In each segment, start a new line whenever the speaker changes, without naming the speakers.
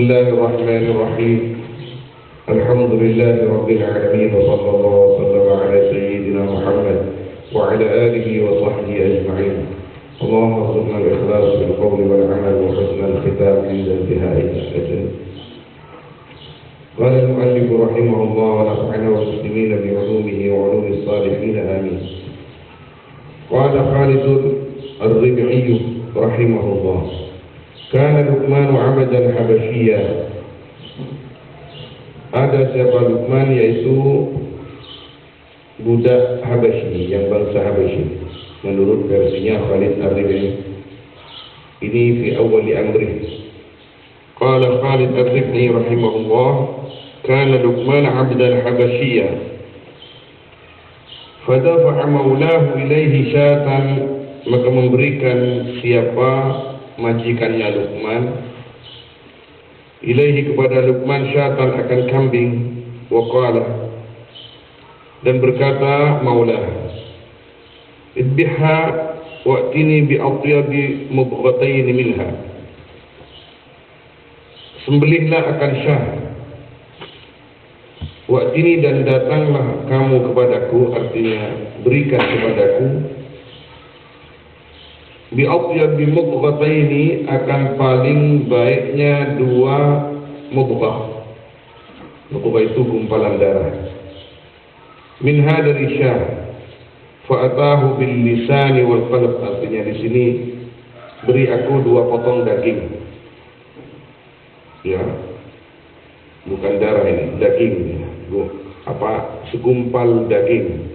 الله الرحمن الرحيم الحمد لله رب العالمين وصلى الله وسلم على سيدنا محمد وعلى آله وصحبه أجمعين. اللهم ارزقنا الإخلاص في القول والعمل وحسن الختام عند انتهاء الأجل. قال المؤلف رحمه الله ونفعنا والمسلمين بعلومه وعلوم الصالحين آمين. قال خالد الربعي رحمه الله: كان لقمان عبدا حبشيا. Ada siapa Luqman, yaitu budak Habasyi, yang bangsa Habasyi, menurut versinya Khalid Ar-Rib'i. Ini fi awwali amri. Qala Khalid Ar-Rib'i rahimahullah: kana Luqman 'abdan habasyiya fadafa'a maulahu ilaihi syatan, maka memberikan siapa majikannya Luqman ilaihi kepada Luqman syatan akan kambing, waqala, dan berkata maulah, idbiha wa'tini bi atyabi mubghatayn minha, sembelihlah akan syah, wa'tini, dan datanglah kamu kepadaku, artinya berikan kepadaku, bi atyabi mubghataini, akan paling baiknya dua mubghah. Mubghah itu gumpalan darah. Minha, dari syah. Fa'atahu bil lisani wal qalb, artinya di sini beri aku dua potong daging. Ya, bukan darah ini, daging. Segumpal daging.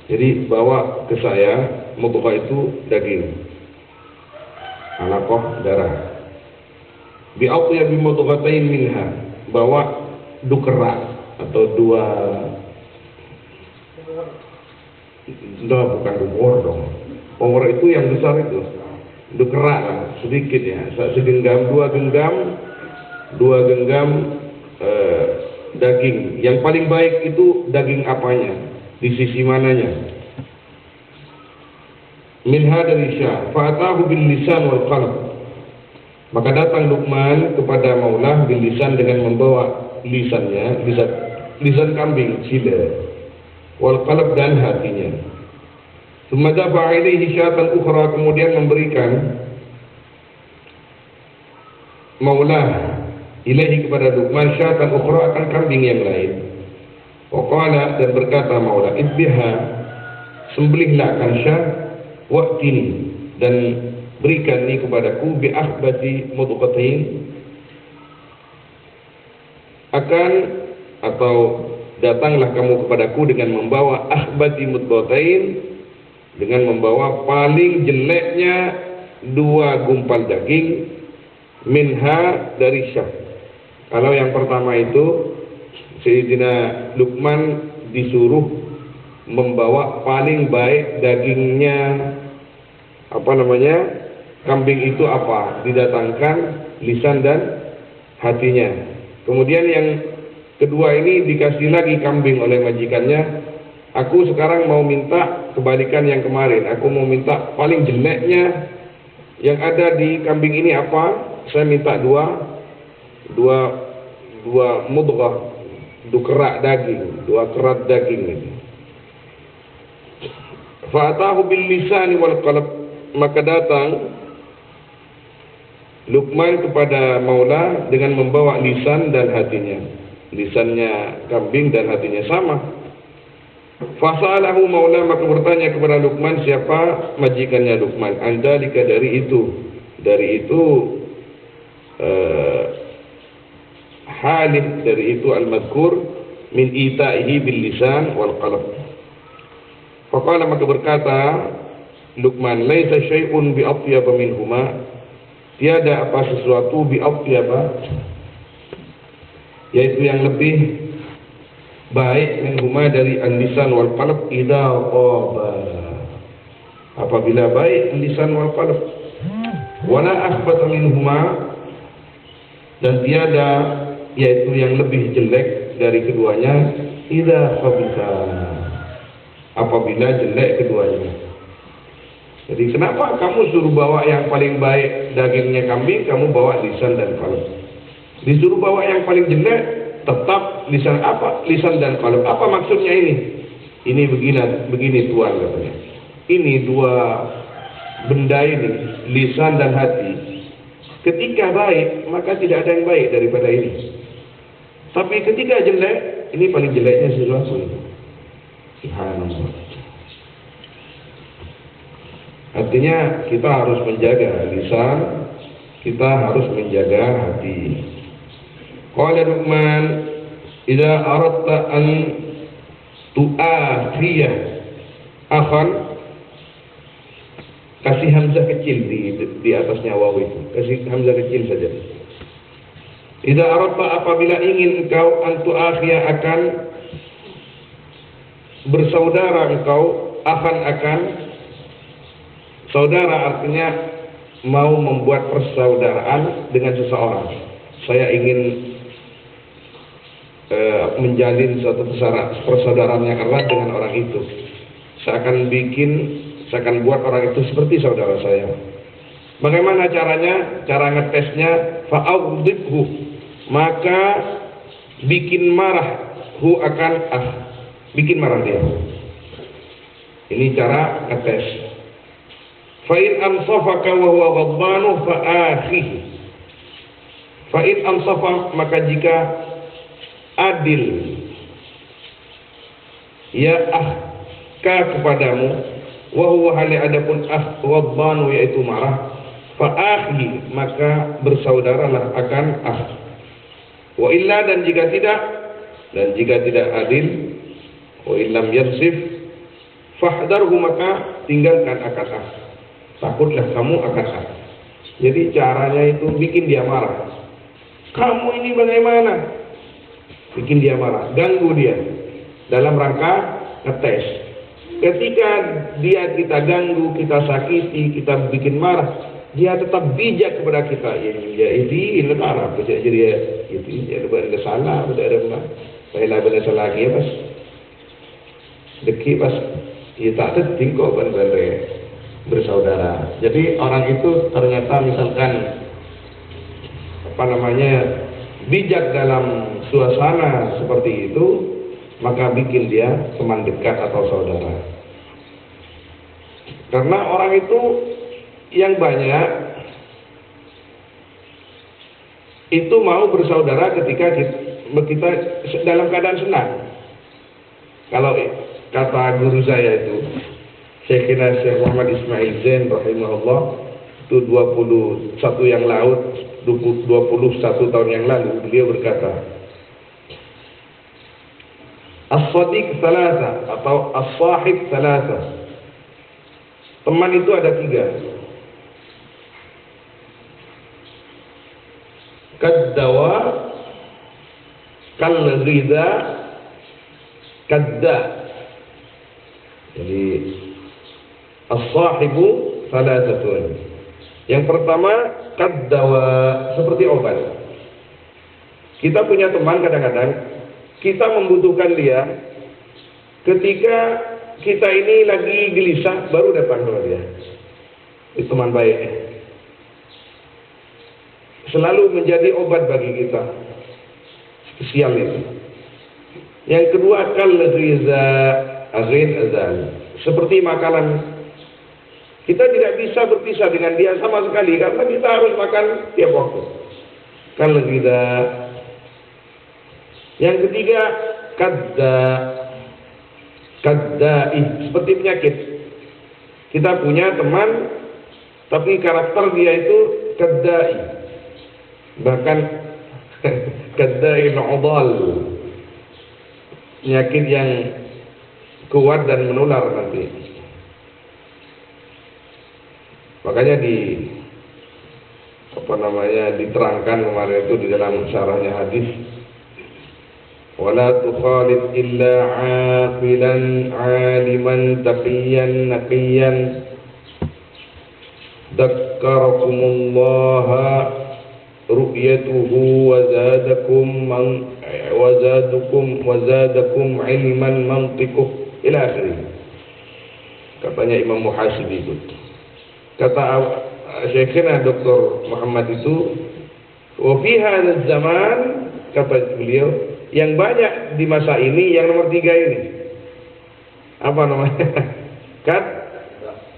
Jadi bawa ke saya, mubghah itu daging, alaqah darah. Bi atyabi mudghatain minha, bawa dukera atau dua, bukan dubur dong. Dubur itu yang besar itu. Dukera sedikit ya, segenggam, dua genggam daging. Yang paling baik itu daging apanya? Di sisi mananya? Minha, dari syah. Fa'atahu bil lisan wal qalb, maka datang Luqman kepada maulah bil lisan, dengan membawa lisannya, lisan kambing sila, wal qalb, dan hatinya. Tsumma dafa'a ilaihi syatan ukhra, kemudian memberikan maulah ilaihi kepada Luqman syatan ukhra, akan kambing yang lain. Wa qala, dan berkata maulah, idbiha, sembelihlah akan syah, wa'tini, dan berikan ni kepadaku, bi akhbati mudghatain, akan, atau datanglah kamu kepadaku dengan membawa akhbati mudghatain, dengan membawa paling jeleknya dua gumpal daging, minha, dari syah. Kalau yang pertama itu Sayyidina Luqman disuruh membawa paling baik dagingnya, kambing itu didatangkan lisan dan hatinya. Kemudian yang kedua ini dikasih lagi kambing oleh majikannya. Aku sekarang mau minta kebalikan yang kemarin. Aku mau minta paling jeleknya yang ada di kambing ini apa? Saya minta dua mudghah, dua kerat daging ini. Fa'atahu bil lisani wal qalb, maka datang Luqman kepada maula dengan membawa lisan dan hatinya. Lisannya kambing dan hatinya sama. Fasalahu maula, maka bertanya kepada Luqman siapa majikannya Luqman. Andalika, dari itu halih, dari itu al-madhkur min ita'ihi bil lisan wal qalb. Faqala, maka berkata Luqman, laisa syai'un bi atyaba minhuma, tiada apa sesuatu bi atyaba, yaitu yang lebih baik minhuma, dari an-lisan wal qalb, idza qaba, apabila baik lisan wal qalb, wala akhbata minhuma, dan tiada yaitu yang lebih jelek dari keduanya, idza khabitha, apabila jelek keduanya. Jadi kenapa kamu suruh bawa yang paling baik dagingnya kambing, kamu bawa lisan dan qalb? Disuruh bawa yang paling jelek, tetap lisan apa? Lisan dan qalb. Apa maksudnya ini? Ini begini Tuhan katanya. Ini dua benda ini, lisan dan hati. Ketika baik, maka tidak ada yang baik daripada ini. Tapi ketika jelek, ini paling jeleknya sesuatu ini. Subhanallah. Artinya kita harus menjaga lisan, kita harus menjaga hati. Qala Luqman, "Idza aradta an tu'afiya akhan," kasih hamzah kecil di atasnya waw itu. Kasih hamzah kecil saja. "Idza aradta," apabila ingin engkau an tu'afiya akan bersaudara engkau, akan saudara artinya mau membuat persaudaraan dengan seseorang. Saya ingin menjalin suatu persaudaraan yang erat dengan orang itu. Saya akan buat orang itu seperti saudara saya. Bagaimana caranya? Cara ngetesnya, fa'awdibhu, maka bikin marah bikin marah dia. Ini cara ngetes. Fa'in ansafaka wa huwa ghadbanu fa'akhihi. Fa'in ansafa, maka jika adil ya kepadamu, wa huwa hali adapun ghadbanu yaitu marah, fa'akhi, maka bersaudaralah akan wa illa, dan jika tidak adil, wa illam yansif fahdarhu, maka tinggalkan akan takutlah kamu akan Jadi caranya itu bikin dia marah. Kamu ini bagaimana? Bikin dia marah, ganggu dia dalam rangka ngetes. Ketika kita ganggu, kita sakiti, kita bikin marah, dia tetap bijak kepada kita. Ya ini lemah, jadi ya itu ya ada salah, ada baiklah benda salah lagi ya pas deki pas ya tak tertingkau benar bersaudara. Jadi orang itu ternyata misalkan bijak dalam suasana seperti itu, maka bikin dia teman dekat atau saudara. Karena orang itu yang banyak itu mau bersaudara ketika kita dalam keadaan senang. Kalau kata guru saya itu, Syekh Muhammad Ismail Zain rahimahullah, itu 21 tahun yang lalu, beliau berkata, as-sadiq thalatha atau as-sahib thalatha, teman itu ada 3. Kaddawa, kal-ghidha, kadda. Jadi as-sahibu thalathatun. Yang pertama, kaddawa, seperti obat. Kita punya teman, kadang-kadang kita membutuhkan dia ketika kita ini lagi gelisah, baru datang kepada dia. Itu teman baik. Selalu menjadi obat bagi kita. Spesial itu. Yang kedua, kal-ghiza, seperti makanan. Kita tidak bisa berpisah dengan dia sama sekali karena kita harus makan tiap waktu. Kal-ghiza. Yang ketiga, kaddai, seperti penyakit. Kita punya teman, tapi karakter dia itu kaddai. Bahkan kaddai nu'dal, penyakit yang kuat dan menular nanti. Makanya diterangkan kemarin itu di dalam syarahnya hadis, wala tukhalid illa aqilan aliman taqiyan naqiyan dakkarakumullah ru'yatuhu wazadakum ilman mantiquh ila akhirih. Katanya Imam Muhasibi itu. Kata Syekhina Dr. Muhammad itu, Wa fi hadzal zaman, kata beliau, yang banyak di masa ini yang nomor 3 ini. Apa namanya?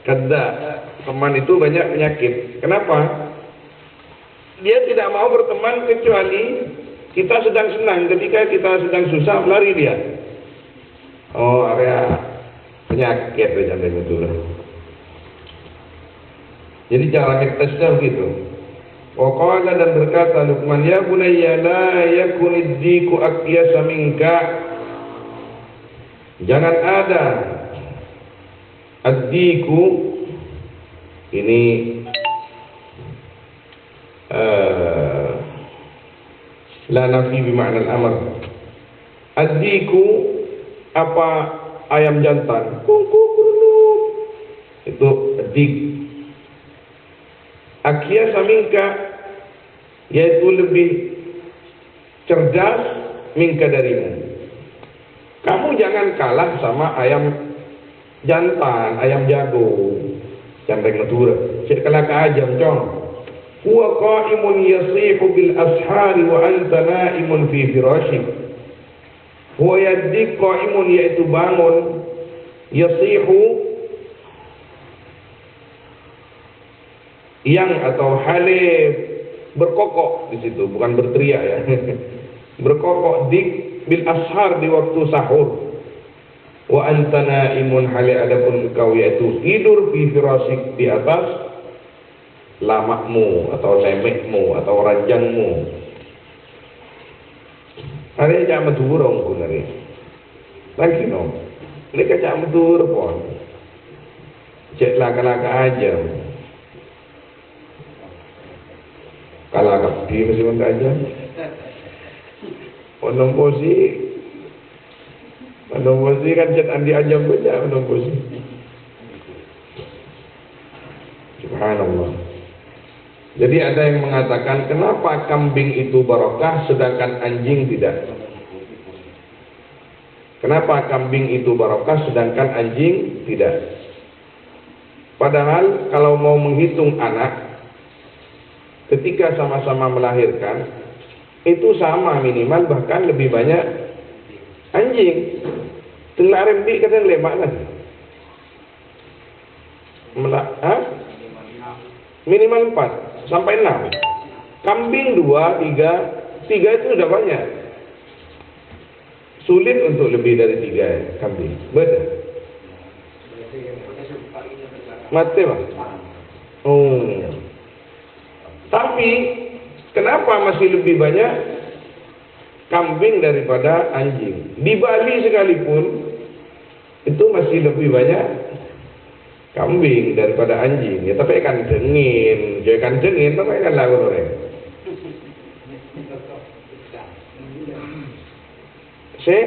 Kadda. Teman itu banyak penyakit. Kenapa? Dia tidak mau berteman kecuali kita sedang senang. Ketika kita sedang susah, lari dia. Oh, area penyakit jangan itu. Jadi cara ngetesnya begitu. Waqala, dan berkata Luqman, ya bunayya la yakunid diku aqyasa minka. Jangan ada ad-diku ini la nafi bima'na al-amr. Ad-diku apa? Ayam jantan. Itu ad-dik. Aqyasa minka, yaitu lebih cerdas minka darimu. Kamu jangan kalah sama ayam jantan, ayam jago, jambeng Madura. Cek kalah ke ajam, cong. Huwa qa'imun yasihu bil ashari wa anta na'imun fi firashik. Huwa yaddik qa'imun, yaitu bangun, yasihu yang atau hale berkokok di situ, bukan berteriak ya. Berkokok dik bil ashar, di waktu sahur. Wa anta naimun, hale adapun engkau yaitu tidur fi firasik, di atas lamakmu atau lemekmu atau ranjangmu. Hari aja madurong ku nari. Lagi no. Ini kaca madur pon. Cek laka-laka aja. Kalau di masih mana aja, menomposi kan cet andi aja saja menomposi. Subhanallah. Jadi ada yang mengatakan, kenapa kambing itu barokah sedangkan anjing tidak? Kenapa kambing itu barokah sedangkan anjing tidak? Padahal kalau mau menghitung anak, ketika sama-sama melahirkan, itu sama minimal, bahkan lebih banyak anjing. Tengah rembi kadang lemak lagi. Minimal 4 sampai 6. Kambing 2, 3 itu sudah banyak. Sulit untuk lebih dari 3 kambing. Betul. Mati Pak. Tapi kenapa masih lebih banyak kambing daripada anjing? Di Bali sekalipun itu masih lebih banyak kambing daripada anjing. Ya tapi ikan dengin, tapi ikan lagu goreng. Saya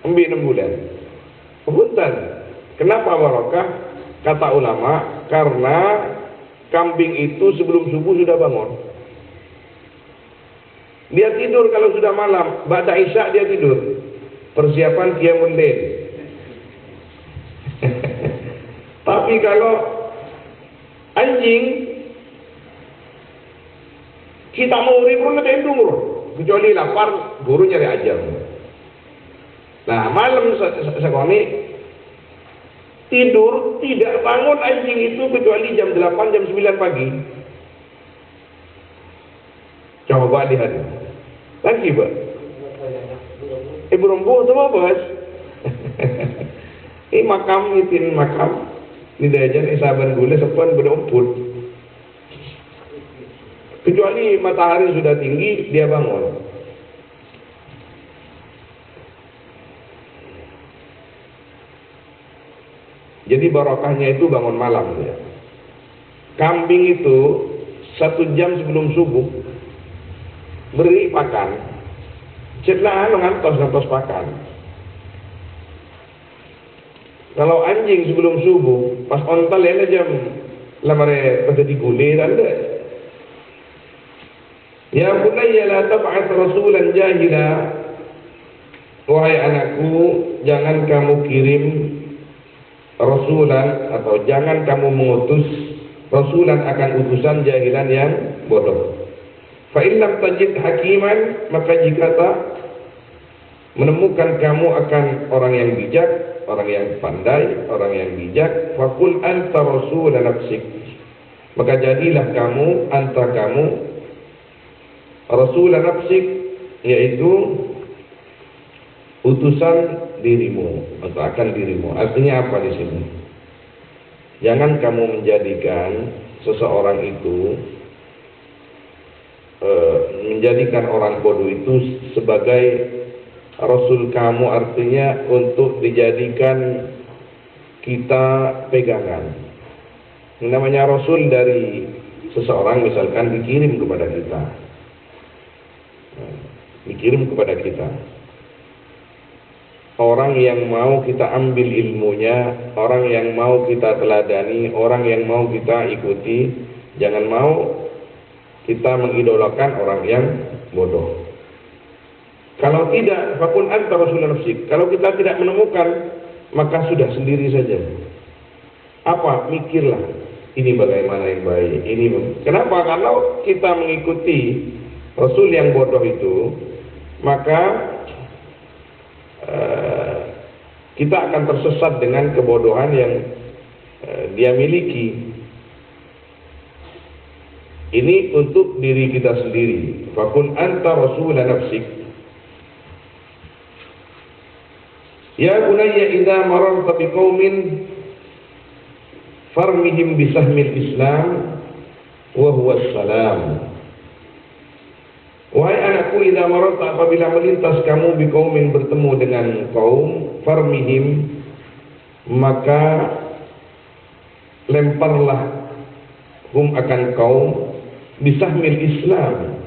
ambil 6 bulan. Punten. Kenapa barokah? Kata ulama, karena kambing itu sebelum subuh sudah bangun. Dia tidur kalau sudah malam, ba'da isya dia tidur. Persiapan qiyamul lail. Tapi kalau anjing, kita mau urip tidur, kecuali lapar, guru nyari ajar. Nah, malam sekali tidur, tidak bangun anjing itu kecuali jam 8, jam 9 pagi. Coba lihat. Lagi, Pak. Berombo itu apa, Bos? Ini makam, itin makam. Ini dajan isaban gula sepan bedomput. Kecuali matahari sudah tinggi, dia bangun. Jadi barokahnya itu bangun malam ya. Kambing itu 1 jam sebelum subuh beri pakan. Setelah ngantos pakan. Kalau anjing sebelum subuh pas ontal ya jam lamare pada digule tanda. Ya bunayya la tab'ats rasulan jahila. Wahai anakku, jangan kamu kirim rasulan, atau jangan kamu mengutus rasulan akan utusan jahilan yang bodoh. Fa in lam tajid hakiman, maka jika tak menemukan kamu akan orang yang bijak, orang yang pandai, orang yang bijak, faqul anta rasul nafsik, maka jadilah kamu, anta kamu rasul nafsik, yaitu utusan dirimu atau akan dirimu. Artinya apa di sini? Jangan kamu menjadikan seseorang itu menjadikan orang bodoh itu sebagai rasul kamu, artinya untuk dijadikan kita pegangan. Namanya rasul dari seseorang misalkan dikirim kepada kita. Dikirim kepada kita. Orang yang mau kita ambil ilmunya, orang yang mau kita teladani, orang yang mau kita ikuti. Jangan mau kita mengidolakan orang yang bodoh. Kalau tidak, fakun anta rasul nafsik. Kalau kita tidak menemukan, maka sudah sendiri saja. Apa? Mikirlah. Ini bagaimana yang baik. Ini. Kenapa? Kalau kita mengikuti rasul yang bodoh itu, maka kita akan tersesat dengan kebodohan yang dia miliki. Ini untuk diri kita sendiri. Fakun anta rasul nafsik. Ya bunayya idza mararta biqaumin farmihim bisahmil Islam wa huwa salam. Wahai anakku, idza mararta, apabila melintas kamu biqaumin, bertemu dengan kaum, farmihim, maka lemparlah hum akan kaum bisahmil Islam,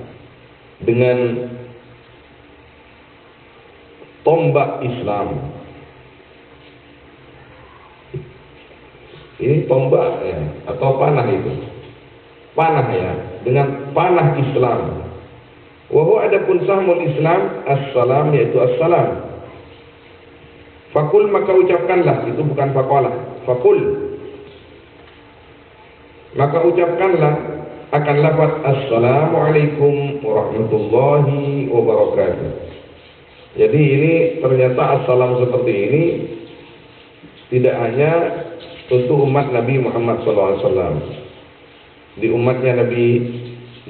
dengan tombak Islam. Ini tombak ya, atau panah itu. Panah ya, dengan panah Islam. Wahyu adapun sahmul Islam as-salam, yaitu as-salam. Fakul, maka ucapkanlah, itu bukan faqalah. Fakul, maka ucapkanlah akan lafaz assalamualaikum warahmatullahi wabarakatuh. Jadi ini ternyata assalam seperti ini tidak hanya untuk umat Nabi Muhammad SAW. Di umatnya Nabi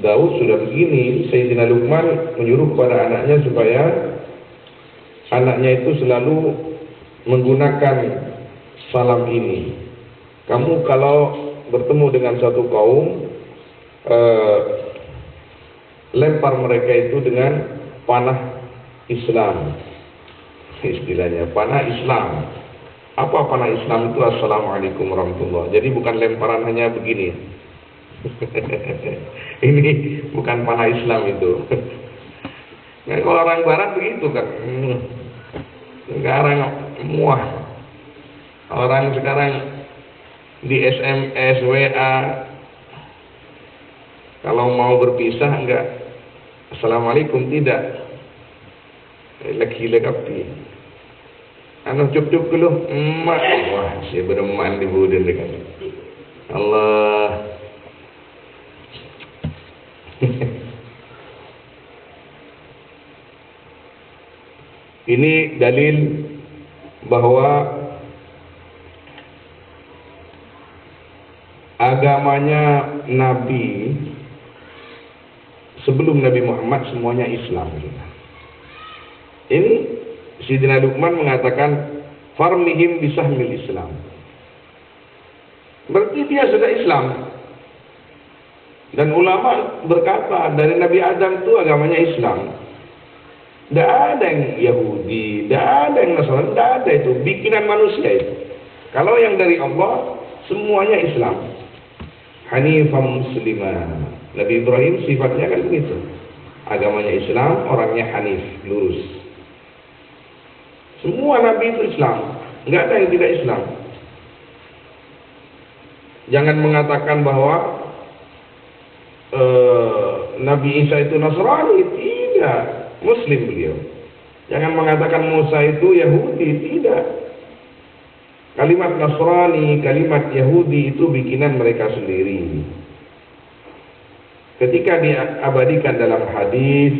Daud sudah begini. Sayyidina Luqman menyuruh kepada anaknya supaya anaknya itu selalu menggunakan salam ini. Kamu kalau bertemu dengan satu kaum, lempar mereka itu dengan panah Islam. Istilahnya panah Islam. Apa panah Islam itu? Assalamualaikum warahmatullahi. Jadi bukan lemparan hanya begini. Ini bukan panah Islam itu. Nah, kalau orang barat begitu kan. Sekarang muah. Orang sekarang di SMS, WA, kalau mau berpisah enggak assalamualaikum, tidak. Lagi lekapi. Anu cup-cup dulu, emak. Wah, si bereman di budin dekat. Allah. Ini dalil bahwa agamanya Nabi sebelum Nabi Muhammad semuanya Islam. Ini Sayyidina Luqman mengatakan farmihim bisahmil Islam. Berarti dia sudah Islam. Dan ulama berkata dari Nabi Adam itu agamanya Islam. Tidak ada yang Yahudi, tidak ada yang Nasrani, tidak ada itu. Bikinan manusia itu. Kalau yang dari Allah semuanya Islam. Hanifah muslimah. Nabi Ibrahim sifatnya kan begitu. Agamanya Islam, orangnya hanif, lurus. Semua Nabi itu Islam. Enggak ada yang tidak Islam. Jangan mengatakan bahwa Nabi Isa itu Nasrani. Tidak. Muslim beliau. Jangan mengatakan Musa itu Yahudi. Tidak. Kalimat Nasrani, kalimat Yahudi itu bikinan mereka sendiri. ketika diabadikan dalam hadis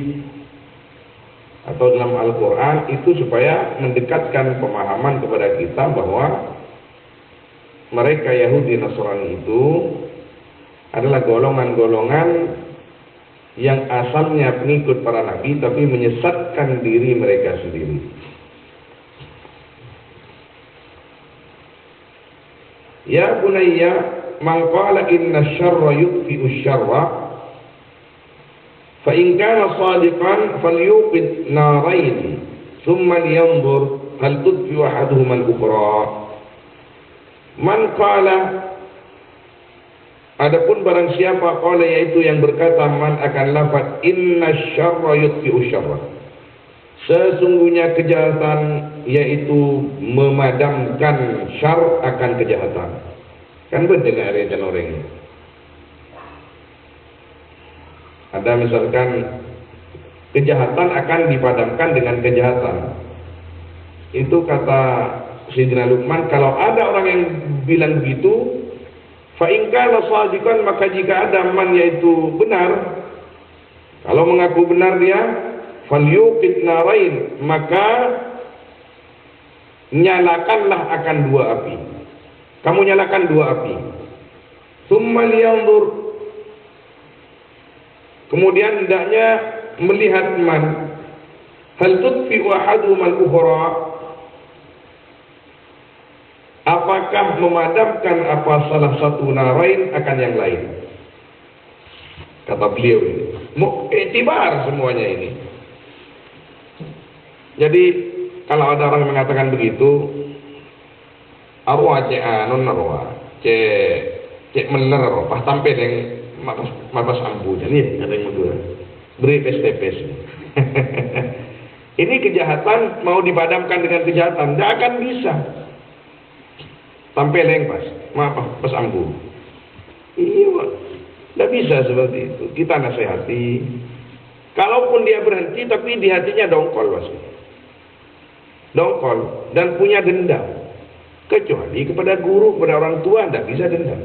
atau dalam Al-Quran, itu supaya mendekatkan pemahaman kepada kita bahwa mereka Yahudi Nasrani itu adalah golongan-golongan yang asalnya pengikut para nabi tapi menyesatkan diri mereka sendiri. Ya bunayya, man qala inna syarra yutfi'u syarra fa in kana shadiqan falyuqid narain thumma liyanzur hal tudfi'u ahaduhuma al-ukhra. Man qala, adapun barang siapa qala, yaitu yang berkata, man akan lafaz inna syarra yutfi'u syarra, sesungguhnya kejahatan yaitu memadamkan syar akan kejahatan. Kan mendengar ya orang. Ada misalkan kejahatan akan dipadamkan dengan kejahatan. Itu kata Sayyidina Luqman, kalau ada orang yang bilang begitu, fa in kana shadiqan, maka jika ada man yaitu benar, kalau mengaku benar dia, falyuqid narain, maka nyalakanlah akan dua api. Kamu nyalakan dua api. Tsumma liyanzur, kemudian hendaknya melihat man, hal tudfi'u ahaduhuma al-ukhra, apakah memadamkan apa salah satu narain akan yang lain. Kata beliau ini, muktibar semuanya ini. Jadi kalau ada orang yang mengatakan begitu, arwah cek anon arwah cek meler arwah pas sampai yang mapas ambu jadi ada yang berdua beri pes-pes. Ini kejahatan mau dipadamkan dengan kejahatan, tidak akan bisa. Sampai leng pas ambu. Iya, tidak bisa seperti itu. Kita nasihati. Kalaupun dia berhenti, tapi di hatinya dongkol pasti. Dongkol dan punya dendam. Kecuali kepada guru, kepada orang tua, tidak bisa dendam.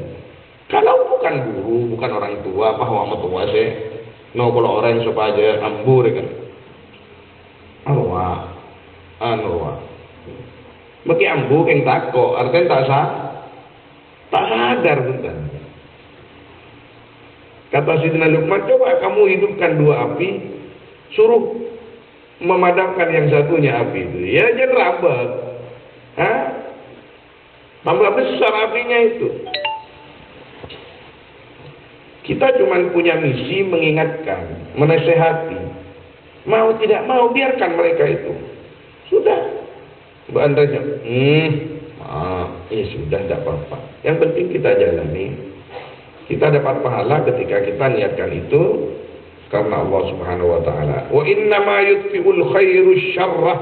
Kalau bukan guru, bukan orang tua, bahwa tua sih, no kalau orang supaya ambur kan. Arwah. Maki ambu yang tako, artinya tak sadar bukan. Kata Sayyidina Luqman, coba kamu hidupkan dua api, suruh memadamkan yang satunya api itu. Ya jangan rabak. Tambah besar apinya itu. Kita cuma punya misi mengingatkan, menasehati. Mau tidak mau biarkan mereka itu. Sudah. Mbak Andrenya, ya sudah, tidak apa-apa. Yang penting kita jalani. Kita dapat pahala ketika kita niatkan itu karena Allah Subhanahu wa taala. Wa inna ma yutfi'ul khairu syarrah,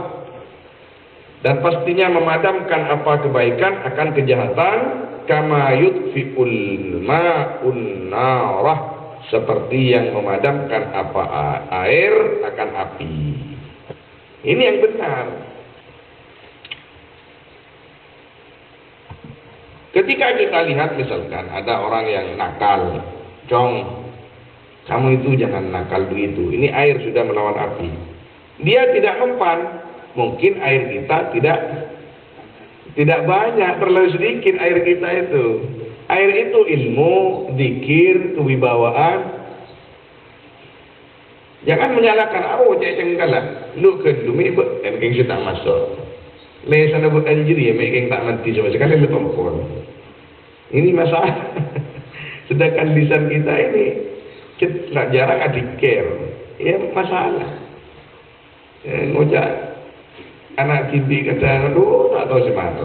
dan pastinya memadamkan apa kebaikan akan kejahatan, kama yutfi'ul ma'un narah, seperti yang memadamkan apa air akan api. Ini yang benar. Ketika kita lihat misalkan ada orang yang nakal, Cong, kamu itu jangan nakal begitu. Ini air sudah melawan api. Dia tidak mempan. Mungkin air kita tidak banyak, terlalu sedikit air kita itu. Air itu ilmu, zikir, kewibawaan. Jangan menyalahkan cengkalah. Lu ke dumi engkeng sudah masuk. Lesan abut anjir ya, engkeng tak mati sama sekali bertompol. Ini masalah. Sedangkan lisan kita ini nggak jarang adikir. Ya masalah. Ngocak anak tibi kata, aduh tak tahu semata.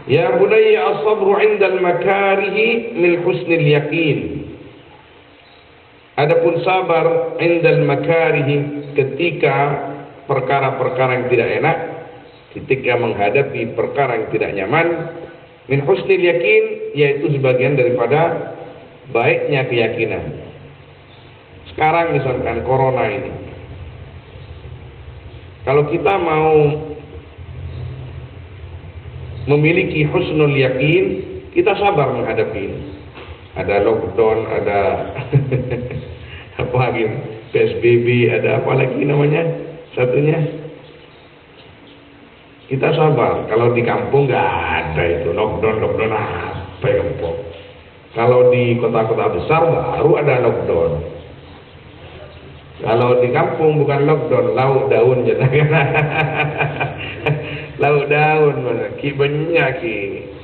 Ya bunayya as-sabru 'inda al-makarihi min husnil yaqin. Adapun sabar 'inda al-makarihi, ketika perkara-perkara yang tidak enak, ketika menghadapi perkara yang tidak nyaman, min husnil yaqin, yaitu sebagian daripada baiknya keyakinan. Sekarang misalkan corona ini, kalau kita mau memiliki husnul yakin, kita sabar menghadapi ini. Ada lockdown, ada apa lagi, PSBB, ada apa lagi namanya satunya. Kita sabar. Kalau di kampung nggak ada itu lockdown apa ya kampung. Kalau di kota-kota besar baru ada lockdown. Kalau di kampung bukan lockdown, lauk daun jenengan. Lauk daun mana? Ki banyak ki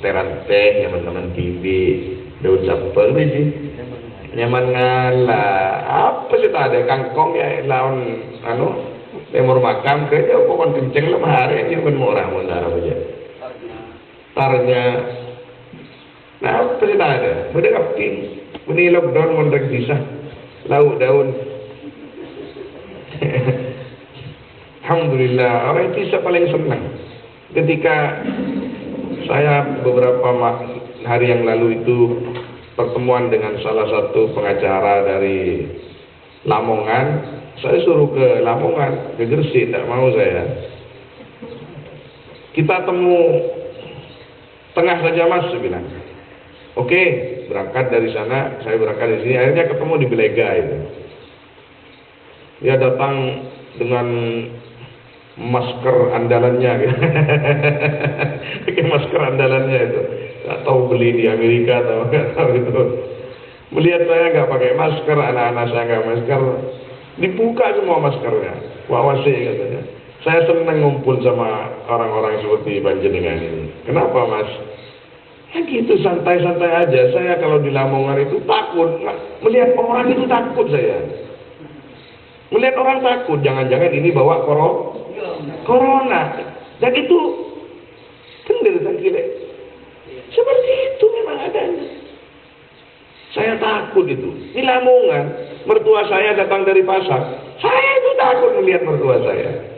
teran teh teman-teman TV. Daun apa sih? Nyaman ngalah. Apa sih ada kangkong ya laun lemur makam kerja pokok kenceng lah hari aja pun murah mondar aja. Tarnya. Nah apa sih ada? Udah kapin. Ini lockdown mondar bisa. Lauk daun. Alhamdulillah orang Indonesia paling senang ketika saya beberapa hari yang lalu itu pertemuan dengan salah satu pengacara dari Lamongan. Saya suruh ke Lamongan, ke Gresik, tak mau saya. Kita temu tengah saja mas, saya bilang. Oke, berangkat dari sana, saya berangkat di sini. Akhirnya ketemu di Belega itu. Dia datang dengan masker andalannya, gitu. Pakai masker andalannya itu. Gak tahu beli di Amerika atau nggak tahu itu. Melihat saya nggak pakai masker, anak-anak saya nggak masker, dibuka semua maskernya. Wawasi katanya. Saya senang ngumpul sama orang-orang seperti panjenengan ini. Kenapa mas? Ya gitu santai-santai aja. Saya kalau di Lamongan itu takut. Melihat orang itu takut saya. Melihat orang takut. Jangan-jangan ini bawa corona. Dan itu benar tak kira. Seperti itu memang adanya. Saya takut itu. Di Lamongan, mertua saya datang dari pasar. Saya itu takut melihat mertua saya.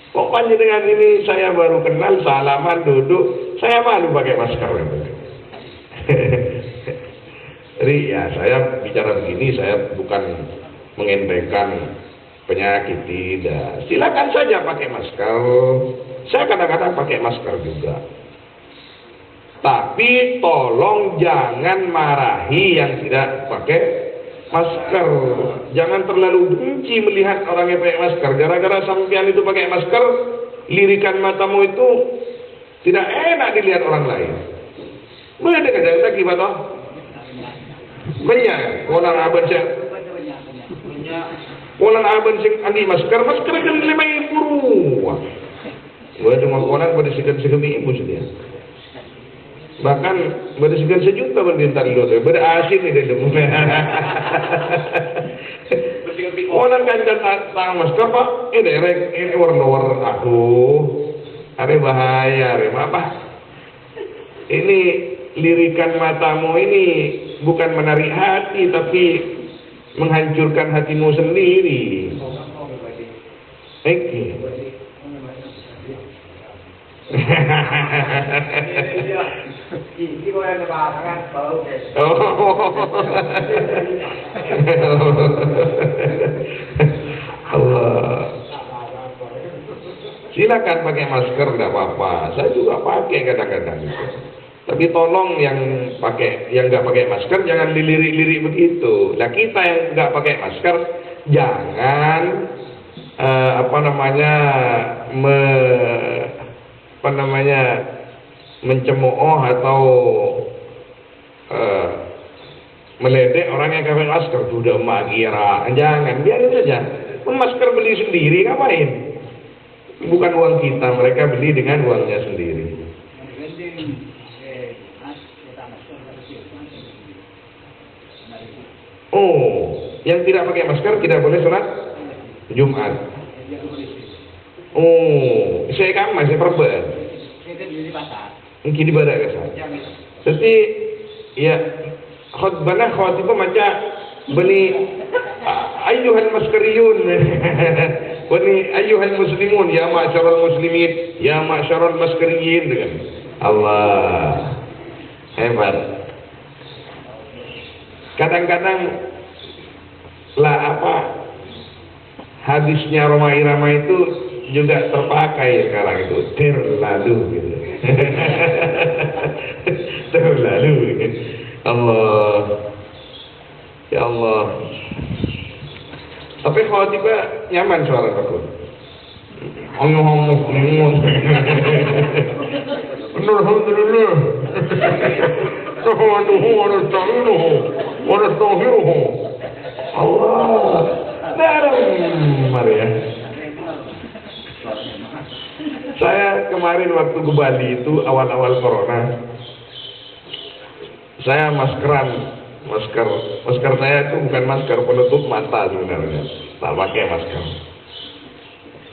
Kok panjenengan ini saya baru kenal, salaman, duduk, saya malu pakai masker. Jadi ya saya bicara begini, saya bukan mengendengkan penyakit, tidak. Silakan saja pakai masker. Saya kadang-kadang pakai masker juga. Tapi tolong jangan marahi yang tidak pakai masker. Jangan terlalu benci melihat orang yang pakai masker. Gara-gara sampean itu pakai masker, lirikan matamu itu tidak enak dilihat orang lain. Boleh ada lagi Pak toh? Banyak. Orang abad sing andi masker kan 5.000 rupiah. Gua cuma orang pada segan-segan ibu sedia. Bahkan bersegan sejuta berdintar dulu, berasin ini dulu. Orang kancan tang masker pak, ini warna-warna, aduh, ada bahaya, apa? Ini lirikan matamu ini bukan menarik hati, tapi menghancurkan hatimu sendiri. Oke.
Ini boleh dibahaskan bau.
Allah. Silakan pakai masker, tidak apa-apa. Saya juga pakai kadang-kadang. Tapi tolong yang nggak pakai masker jangan dilirik-lirik begitu. Nah kita yang nggak pakai masker jangan mencemooh atau meledek orang yang pakai masker. Sudah mengira, jangan, biarin saja. Masker beli sendiri ngapain? Bukan uang kita, mereka beli dengan uangnya sendiri. Oh, yang tidak pakai masker tidak boleh sholat Jumat. Oh, saya kan masih perban. Mungkin di badak kan. Jadi ya khutbah khutbah macam bani ayyuhal maskariyun. Bani ayyuhal muslimun ya ma'syarul muslimin ya ma'syarul maskariyin dengan Allah. Hebat. Kadang-kadang hadisnya Roma Irama itu juga terpakai sekarang itu terlalu gitu. Terlalu mau tiba nyaman suara aku. Alhamdulillah. Allah. Maria. Saya kemarin waktu ke Bali itu awal-awal corona, saya masker saya itu bukan masker penutup mata sebenarnya, tak pakai masker.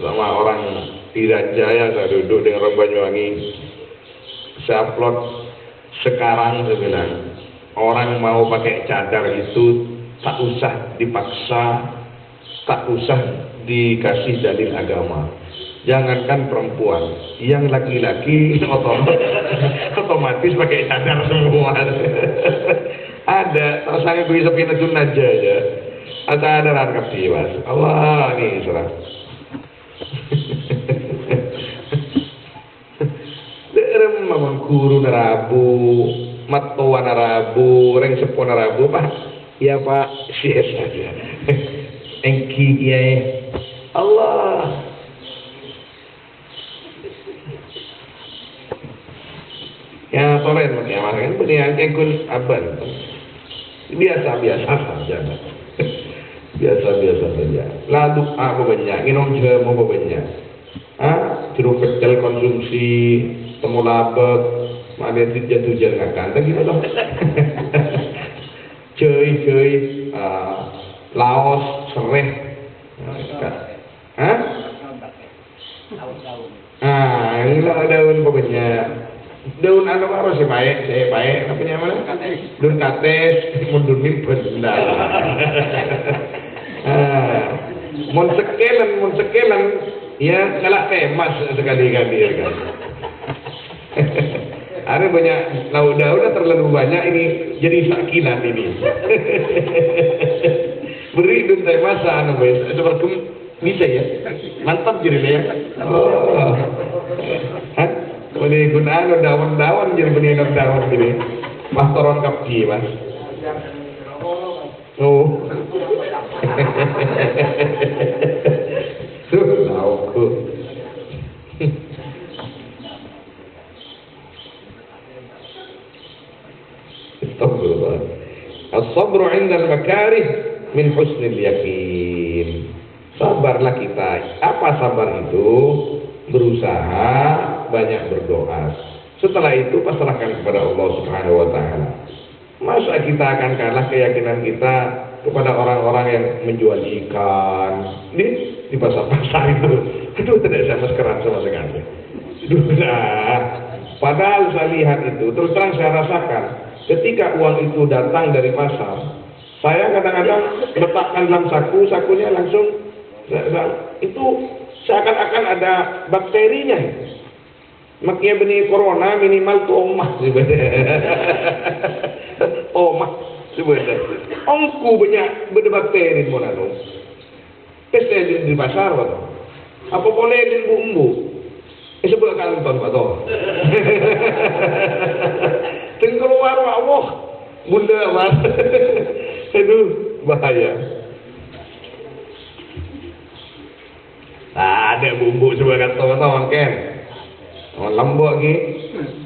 Sama orang Irian saya duduk dengan orang Banyuwangi, saya upload sekarang saya bilang, orang mau pakai cadar itu tak usah dipaksa, tak usah dikasih dalil agama. Jangankan perempuan, yang laki-laki otomatis pakai cadar semua. Ada, saya bisa pindah aja ya. Ada rangkap sih mas. Allah ini surah. Derem mamang guru narabu, matoa narabu, reng sepo narabu pak. Ya pak, siap saja. Engki ya Allah. Ya toren ya mas kan punya kekun aban. Biasa saja. Biasa saja. Lalu apa banyak, minum jamu apa banyak. Jeruk pecel konsumsi, temulawak, mana tujuan akan, tak gitu dong. Cuy, laos, sereh. Ini lah daun apa banyak. Daun apa sih baik, saya baik, apa namanya? Daun kates, mundur nimpun, benar. Mon sekelan, ya ngelak temas sekali-kali ya kan. Ada banyak daun terlalu banyak ini jadi sakilan ini. Beri daun temas seperti bisa ya, mantap jadinya ya. Oh. Ini gunaan daun-daun jadi benih daun gini. Mas toron kapji mas. Oh. Tahu. Astagfirullah. As-sabru 'inda al-makarih min husnil yakin. Sabarlah kita. Apa sabar itu? Berusaha, banyak berdoa. Setelah itu pasrahkan kepada Allah Subhanahu wa taala. Masa kita akan kalah keyakinan kita kepada orang-orang yang menjual ikan di pasar-pasar itu? Aduh, tidak saya maskeran sama sekali. Padahal saya lihat itu, terus terang saya rasakan ketika uang itu datang dari pasar, saya kadang-kadang letakkan dalam sakunya langsung itu seakan-akan ada bakterinya. Makanya benih corona minimal tuh omah sebenarnya. Omah sebenarnya. Ongku banyak bakteri mana dong. Peste di pasar apa? Apa boleh di bumbu? Sebab kanton pak toh. Keluar Allah, bunda mas. Aduh bahaya. Ada bumbu sebuah kata-kata kan. Lambak lagi.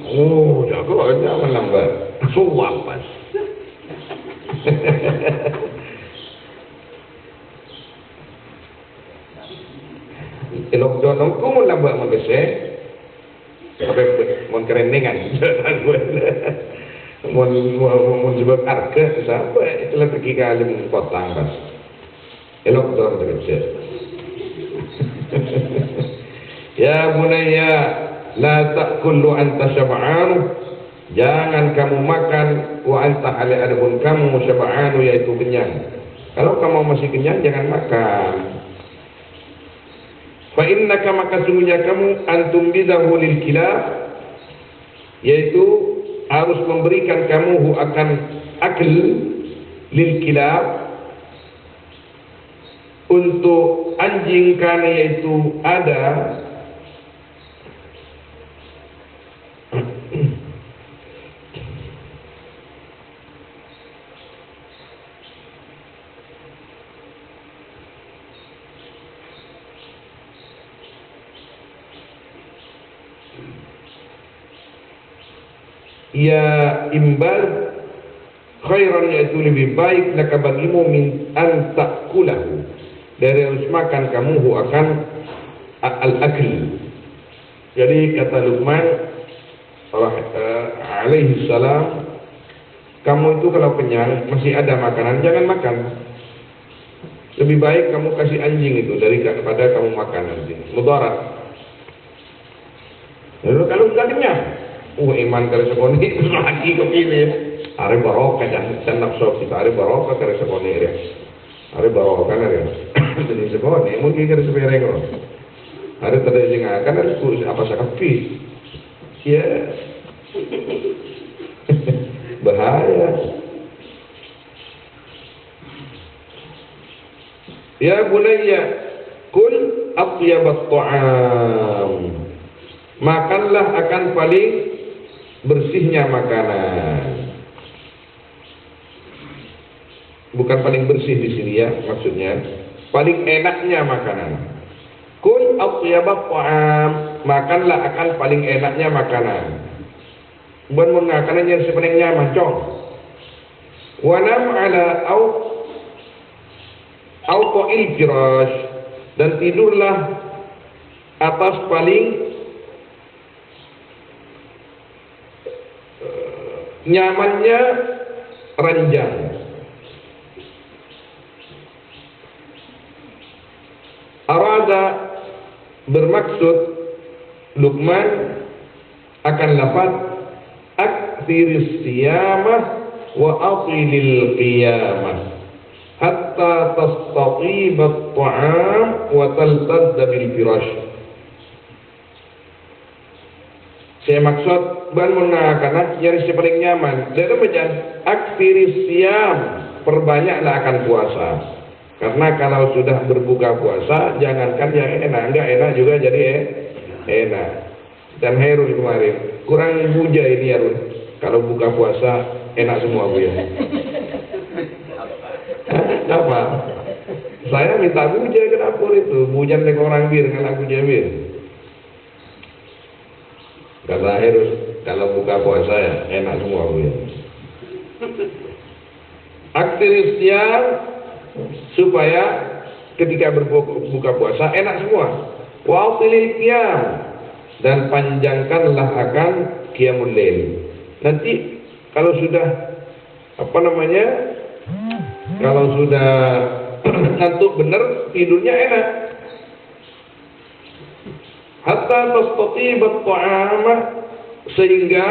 Oh, jago aja lambat. Wapas. Lockdown aku mau lambat magese. Sampai mau kerenengan. Mau sebab harga sampai itulah pergi kali potang pas. Lockdown terkecil. Ya bunayya la ta'kulu anta syab'an, jangan kamu makan wa anta adapun kamu syab'an yaitu kenyang. Kalau kamu masih kenyang jangan makan. Fa innaka maka sungguhnya kamu antum bidahu lil kilab, yaitu harus memberikan kamu akan akil lil kilab untuk anjing karena yaitu ada ya imbal, khairan yaitu lebih baik laka bagimu min an ta'kulahu, dari harus makan kamu akan al-akl. Jadi kata Luqman alaihi salam, kamu itu kalau kenyang masih ada makanan, jangan makan. Lebih baik kamu kasih anjing itu daripada kamu makan nanti, mudarat. Lalu kalau sudah kenyang, iman kali sekoni lagi kok ini. Are barokah dan nafsu kita are barokah kali sekoni ya. Are barokah kan ya. Jadi sekoni mungkin kali sepereng loh. Are tadi sing akan are kurus apa sakapi. Ya. Bahaya. Ya bunayya, kul atyabat ta'am. Makanlah akan paling bersihnya makanan. Bukan paling bersih di sini ya, maksudnya paling enaknya makanan. Kul atyabat ta'am, makanlah akan paling enaknya makanan. Bukan mengakanan yang sepaling nyaman, cong. Wanam ala auto'il firash, dan tidurlah atas paling nyamannya ranjang. Arada bermaksud Luqman akan lafaz aktsiris siyamah wa atilil qiyamah hatta tastatiba at-ta'am wa taltadda bil firash. Saya maksud ban menakanak nyari si paling nyaman. Jadi macam aktsiris siyam, perbanyaklah akan puasa. Karena kalau sudah berbuka puasa, jangankan yang enak, enggak enak juga jadi enak. Dan Herul kemarin kurang buja ini ya Run. Kalau buka puasa enak semua Bu ya. Apa? Saya minta buja ke dapur itu, bujan dengan orang bir, kan aku jamir. Kata Herul, kalau buka puasa ya enak semua Bu ya. Aktivis siang supaya ketika berbuka puasa enak semua. Wa tilil qiyam, dan panjangkanlah akan qiyamul lail. Nanti kalau sudah kalau sudah ngantuk benar, tidurnya enak. Hatta tastatiba at-ta'ama, sehingga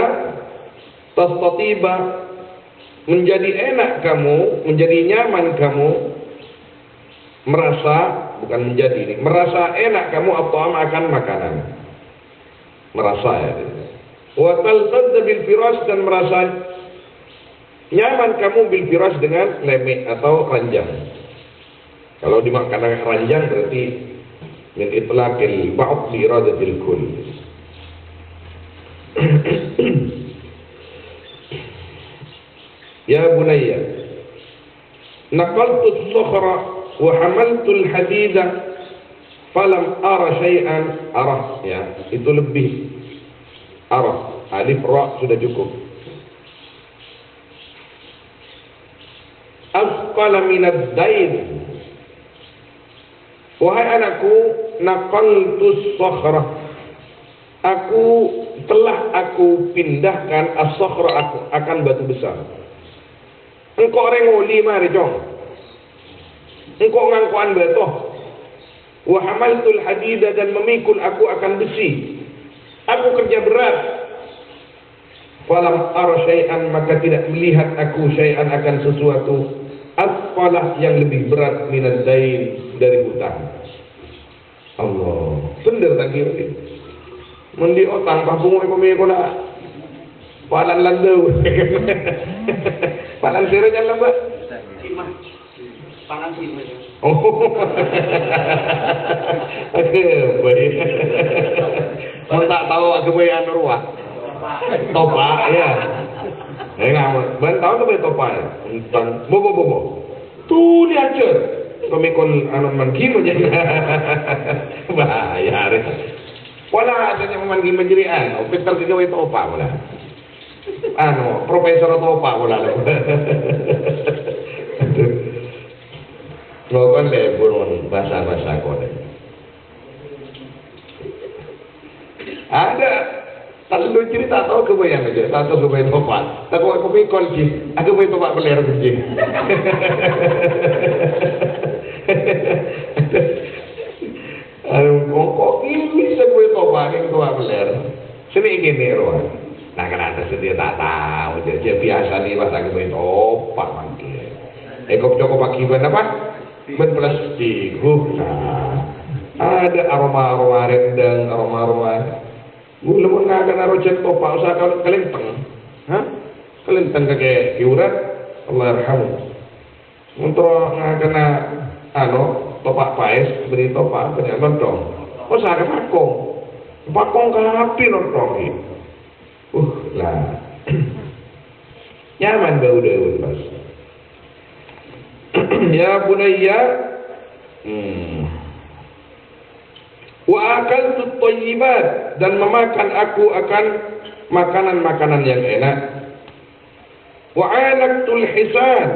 tastatiba menjadi enak kamu, menjadi nyaman kamu, merasa enak kamu akan makanan, merasa ya. Wa taltadda bil firas, dan merasa nyaman kamu bil firas dengan lemek atau ranjang. Kalau dimakan ranjang berarti min itlaqil ba'd li iradatil kull. Ya bunayya, naqaltu as-sakhra wa hamaltu al-hadida falam ara syai'an. Arah ya, itu lebih arah, alif ra sudah cukup. Asqala minad dain, wahai anakku, naqaltu as-sakhra, aku pindahkan as-sakhra, aku akan batu besar. Engkau orang lima rejong, engkau ngangkuan batoh. Wa hamaltul hadida, dan memikul aku akan besi. Aku kerja berat. Falam ara syai'an, maka tidak melihat aku syai'an akan sesuatu asqalah yang lebih berat minad dain, dari hutang. Allah, sender lagi. Mendi otang pabung pemilik kola. Palan landau. Palan sira jangan lambat. Simah. Palan simah. Oh. Baik. Mau tak tahu kebayaan ruah. Topa ya. Enggak, ban tahu ke topa ya. Tentang bobo. Tuh diajar. Pemikul man gimo aja. Bahaya. Wala adanya man gimo jerian. Opeter kagawe topa wala. Profesor topak pula lah. Ngokon lebur bahasa-bahasa kode. Ada tak lu cerita tahu kebayang aja, tak tahu kebayang topak. Tak kau kopi kolci, aku main topak beler kunci. Kok ini bisa gue topak ini topak beler. Sini gini ruang. Nah kenapa dia tak tahu, dia biasa nih bahasa gue main topak mangkir. Kok Joko pakai apa? Ben plastik. Nah, ada aroma rendang, aroma. Gula pun nggak kena rojek topak usah kelenteng, kelenteng kayak kiuran, Allah yarhamu. Untuk nggak kena topak paes beri topak banyak lontong. Usah ke pakong kapi lontong ini. Lah, nyaman bau daun mas. Ya bunayya, wa akaltu thayyibat, dan memakan aku akan makanan-makanan yang enak. Wa anaktul hisan,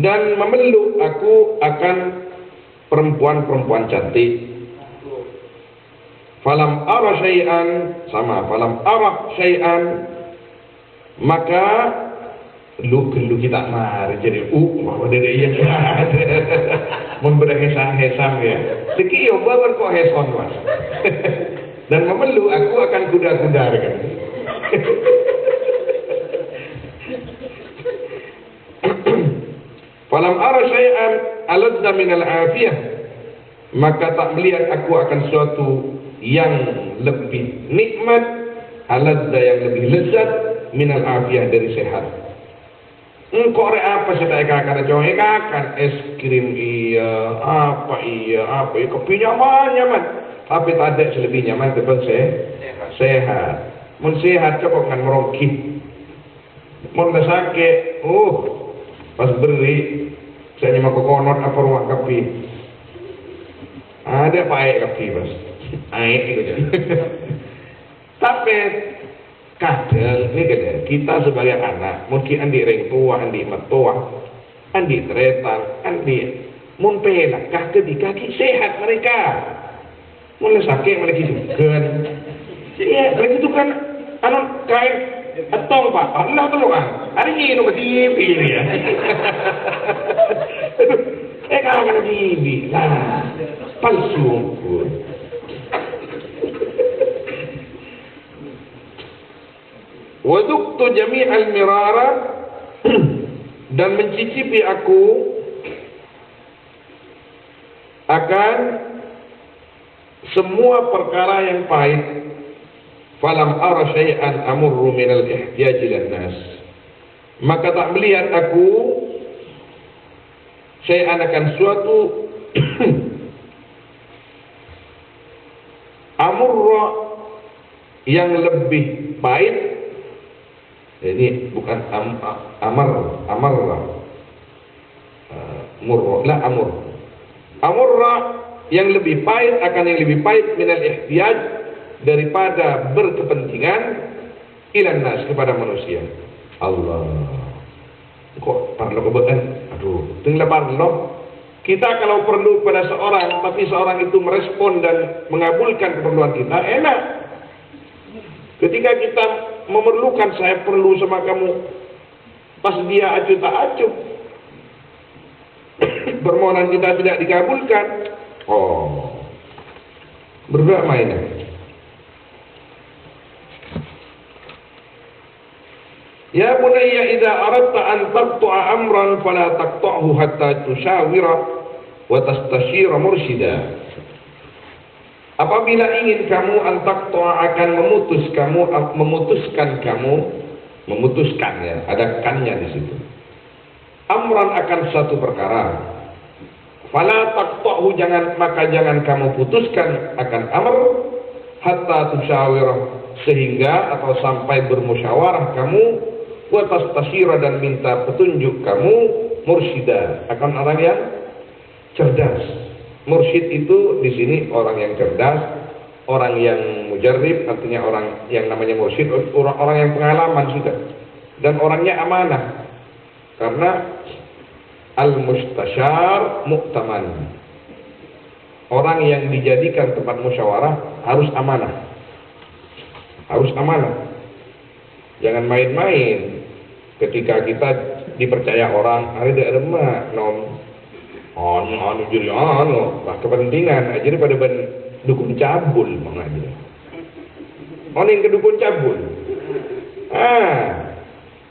dan memeluk aku akan perempuan-perempuan cantik. Falam ara syai'an, maka lu kita mari jadi bahwa dari yang memberi hesam ya. Seki yo bawa kok heson mas. Dan memeluk aku akan kuda-kuda kan. Falam ara syai'an aladda minal afiyah, maka tak melihat aku akan suatu yang lebih nikmat, aladda yang lebih lezat minal afiyah dari sehat. Engkau apa sih tak akan akan es krim iya, apa kopi nyaman, tapi tak ada selebih nyaman betul sehat. Mun sehat kau kan merokit, mun sakit, pas beri saya nyemak kokonot apa rumah kopi, ada pakai kopi mas, air itu jadi. Tapi kadang ini kan kita sebagai anak mungkin andi reng tua, andi mertua, andi tretan, andi mun pelak kah ketika sehat mereka, mun sakit mereka juga. Ya mereka itu kan kain atong pak, Allah tolong hari ini nu TV ya. Kalau kan TV lah palsu pun. Waduktu jami'al mirara, dan mencicipi aku akan semua perkara yang pahit. Falam ara syai'an amurru minal ihtiyaj ilan nas, maka tak melihat aku syai'an akan suatu amurra yang lebih pahit. Ini bukan amurra yang lebih pahit, akan yang lebih pahit minal ihtiyaj, daripada berkepentingan ilan nas, kepada manusia. Allah kok parlo kebetulan, tinggal parlo. Kita kalau perlu pada seorang, tapi seorang itu merespon dan mengabulkan keperluan kita, enak. Ketika kita memerlukan, saya perlu sama kamu, pas dia acuh tak acuh, permohonan kita tidak dikabulkan, berdua mainan. Ya bunayya idza aradta an taqta'a amran fala taqta'hu hatta tushawira wa tastashira mursyida. Apabila ingin kamu antak akan memutuskan ya, ada kannya di situ. Amran akan satu perkara. Fala taqta'hu, jangan kamu putuskan akan amr hatta tusyawirah, sehingga atau sampai bermusyawarah kamu, wa tastasira, dan minta petunjuk kamu, mursyida, akan orang yang cerdas. Mursyid itu di sini orang yang cerdas, orang yang Mujarrib artinya orang yang namanya mursyid, orang yang pengalaman sudah, dan orangnya amanah. Karena al-mustasyar mu'taman. Orang yang dijadikan tempat musyawarah harus amanah. Harus amanah. Jangan main-main. Ketika kita dipercaya orang, hari dak remak nom. Jadi lah kepentingan aja pada dukun cabul mengaji. Yang ke dukun cabul.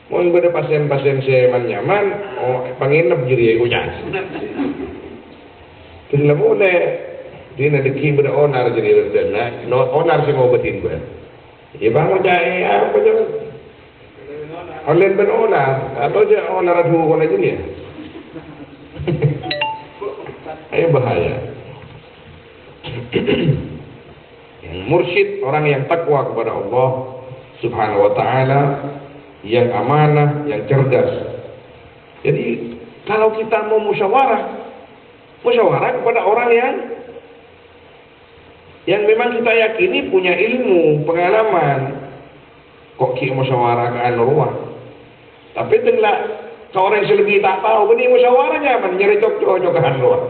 Mau pada pasien-pasien seman nyaman, panginep jadi aku jas. Kena boleh, dia nak deki pada onar jadi redana, onar sih mau betin ber. Ya bang mau cai apa je? Online ben onar, atau je onar dua orang aja ni. Ini bahaya. Yang mursyid, orang yang takwa kepada Allah Subhanahu wa taala, yang amanah, yang cerdas. Jadi kalau kita mau musyawarah kepada orang yang memang kita yakini punya ilmu, pengalaman. Kok kita musyawarah ke anurwah? Tapi itulah kalau orang yang lebih tak tahu, ini musyawarahnya apa? Nyari cocok ke anurwah.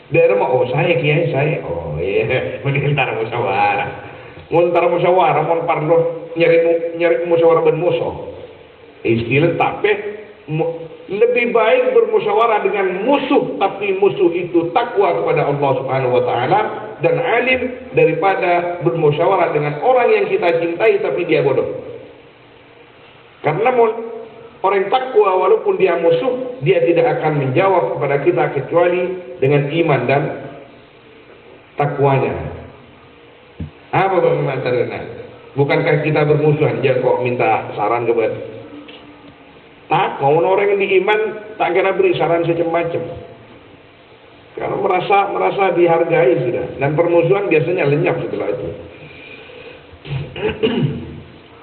Dia mau, saya kiai saya. Oh iya, mengintar musyawarah. Mengintar musyawarah, mau parlo nyari musyawarah ben musuh. Istilah tapi lebih baik bermusyawarah dengan musuh, tapi musuh itu takwa kepada Allah Subhanahu wa taala dan alim, daripada bermusyawarah dengan orang yang kita cintai tapi dia bodoh. Karena orang takwa walaupun dia musuh, dia tidak akan menjawab kepada kita kecuali dengan iman dan takwanya. Apa bagaimana? Bukankah kita bermusuhan? Jangan kok minta saran kepada tak, mau orang yang diiman tak kena beri saran macam-macam. Karena merasa dihargai sudah, dan permusuhan biasanya lenyap setelah itu.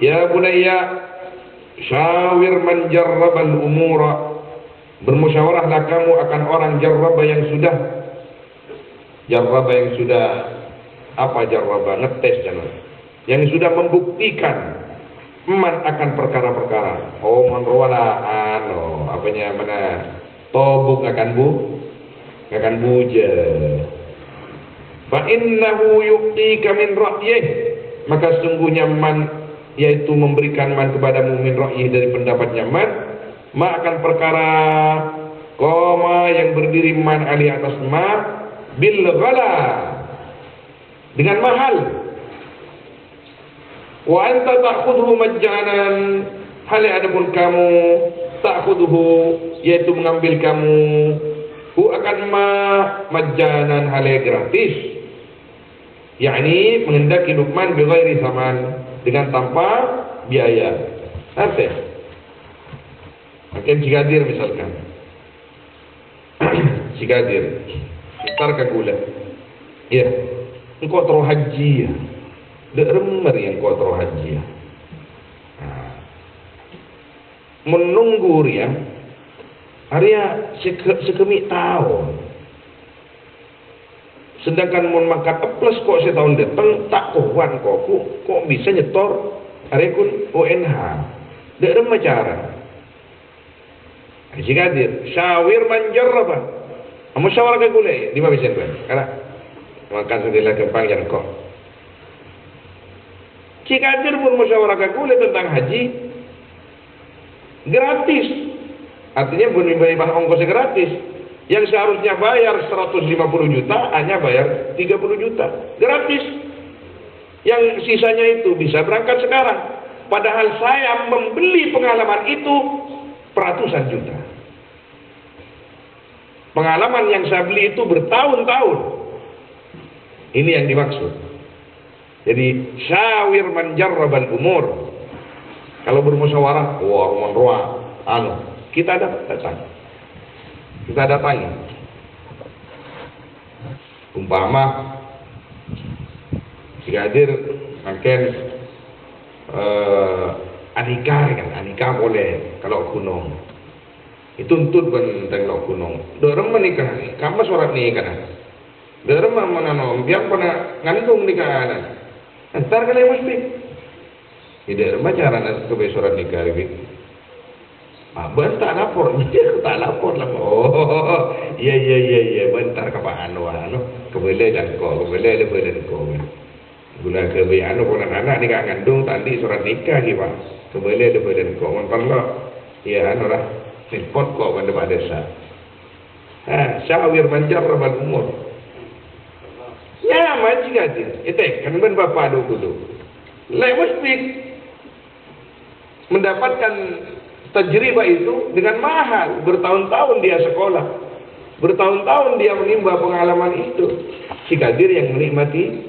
Ya bunayya, syawir man jarrabal umura. Bermusyawarahlah kamu akan orang jarraba yang sudah ngetes jangan. Yang sudah membuktikan akan perkara-perkara. Tobuk akan buja. Fa innahu yu'tika min ra'yih, maka sungguhnya man, yaitu memberikan man kepadamu min ra'yih, dari pendapatnya man, ma akan perkara qoma yang berdiri man ali atas ma bil ghala, dengan mahal. Wa anta ta'khudhu majjanan, hal adapun kamu ta'khudhu, yaitu mengambil kamu akan majjanan, hal gratis, yakni menghendaki lukman bi ghairi zaman, dengan tanpa biaya. Artinya makin cigadir misalkan. Cigadir sekitar ke gula. Ya, engkau terus haji ya. Dek remer yang kau terus haji ya. Menunggu ya. Arya sekemik tahun. Sedangkan mun mangkat plus kok setahun datang tak kuat kok bisa nyetor arya kun ONH. Dek remer cara. Jikadir syawir manjarraba. Musyawarah ke gule di mana bisa tuan? Karena makan sudah kempang yang kok. Jikadir pun musyawarah ke gule tentang haji gratis. Artinya berlimpah ongkosnya gratis. Yang seharusnya bayar 150 juta hanya bayar 30 juta. Gratis. Yang sisanya itu bisa berangkat sekarang. Padahal saya membeli pengalaman itu ratusan juta. Pengalaman yang saya beli itu bertahun-tahun. Ini yang dimaksud. Jadi syawir man jarrabal umur. Kalau bermusyawarah, kita datang. Kita datangi. Umpama jika hadir makin anika boleh kalau gunung. Itu tuntut benteng lo gunung. Dorong menikah, kamu surat nih kan? Dorong mana nom, biar pernah ngandung nikah. Antar kali mesti. Tidak macam kebesaran nikah ini. Ben tak lapor, dia tak lapor lah. Oh, iya, bentar kapan kebele dan kebele kau. Guna kebe anak ni kak ngandung tadi surat nikah ni pak. Kebele dan kau mantan lo. Ya lah, report kau pada desa. Syawir manjar rabat umur. Ya, macam gati. Kan ben bapa dulu. Lewat speak mendapatkan tajribah itu dengan mahal. Bertahun-tahun dia sekolah, bertahun-tahun dia menimba pengalaman itu. Si Kadir yang menikmatinya.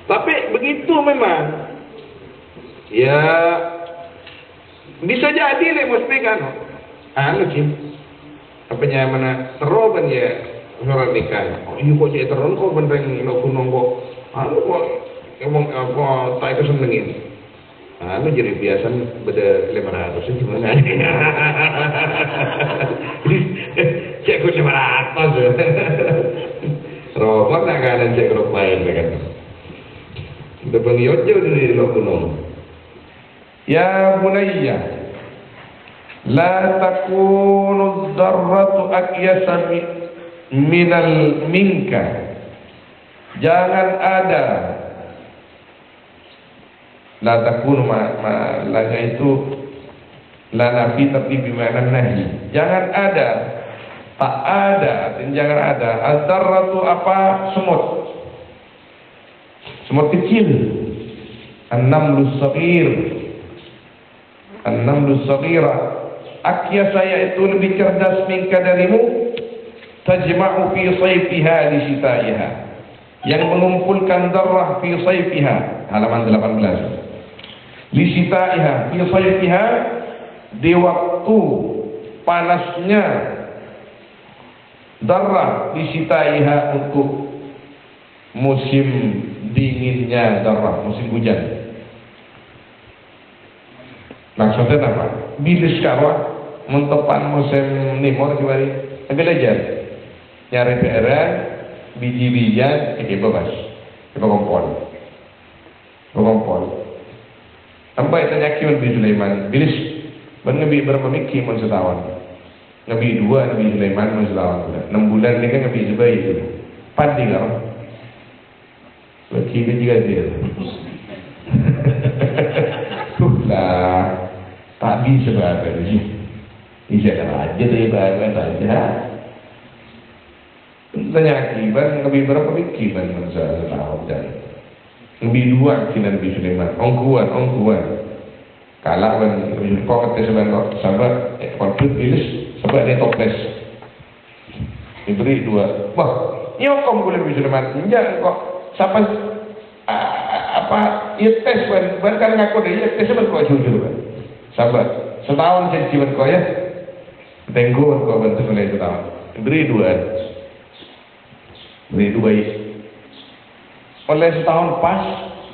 Tapi begitu memang. Ya bisa jadi mesti kan. Sih. Apanya mana teroban ya surat nikah. Oh, ini kok jadi teron kok benteng lo kunong kok. Kok ngomong apa tak kesenengin. Jadi biasa beda 500 gimana? Cek ku 500. Robot nak kanan cek rok main kan. Udah pengiot jauh dari lo kuno. Ya bunayya, la takunu dzarratu akyasa minka. Jangan ada. La takunu lanya itu la nafi tapi bimakna nahi. Jangan ada, tak ada, jangan ada. Az-dzarratu apa? Semut kecil. An-namlu saghir. An-namlu saghira. Akya saya itu lebih cerdas minka darimu. Tajma'u fi sayfiha li shita'iha. Yang mengumpulkan darah fi sayfiha. Halaman 18. Lisitaiha fi sayfiha, di waktu panasnya darah, lisitaiha untuk musim dinginnya darah, musim hujan. Maksudnya apa? Bila sekarang mentepan musim nimor kembali belajar nyari PR biji-bijian bebas kompon. Sampai tanya Nabi Sulaiman, bilis Nabi berapa mikir mun setahun. Nabi 2, Nabi Sulaiman mun setahun. 6 bulan ni kan Nabi Zubair itu. Padi kan? Lagi juga dia. Lah, tak bisa berapa ni. Bisa aja deh berapa saja. Tanya akibat Nabi berapa mikir mun setahun dan Nabi 2 kina Nabi Sulaiman. Ongkuan. Kalah kan Nabi Sulaiman kata sebenarnya sahabat konflik bilis sahabat dia toples. Diberi 2. Wah, nyokom boleh Nabi Sulaiman. Enggak kok. Siapa apa? Ya tes kan ngaku dia tes kok jujur kan. Sahabat. Setahun saya ciuman kau ya. Tengguan kau bantu mulai setahun. Beri 2. Beri 2. Oleh setahun pas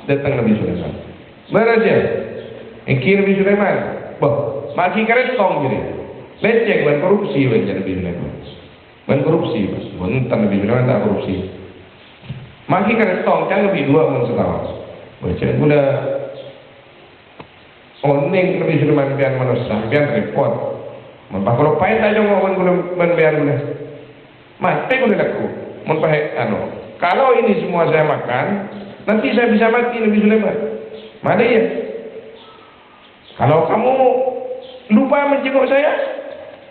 datang Nabi Sulaiman. Meraja, engkau Nabi Sulaiman, makin keret tong jadi. Lecek ban korupsi ban Nabi Sulaiman. Ban korupsi, bukan Nabi Sulaiman tak korupsi. Makin keret tong kan lebih 2 mun setahun. Baca gula oning Nabi Sulaiman biar manusia, biar repot. Mampak kalau pahit aja ngomong gula biar gula. Mati gula laku, mampak Kalau ini semua saya makan, nanti saya bisa mati Nabi Sulaiman. Mana ya? Kalau kamu lupa menjenguk saya,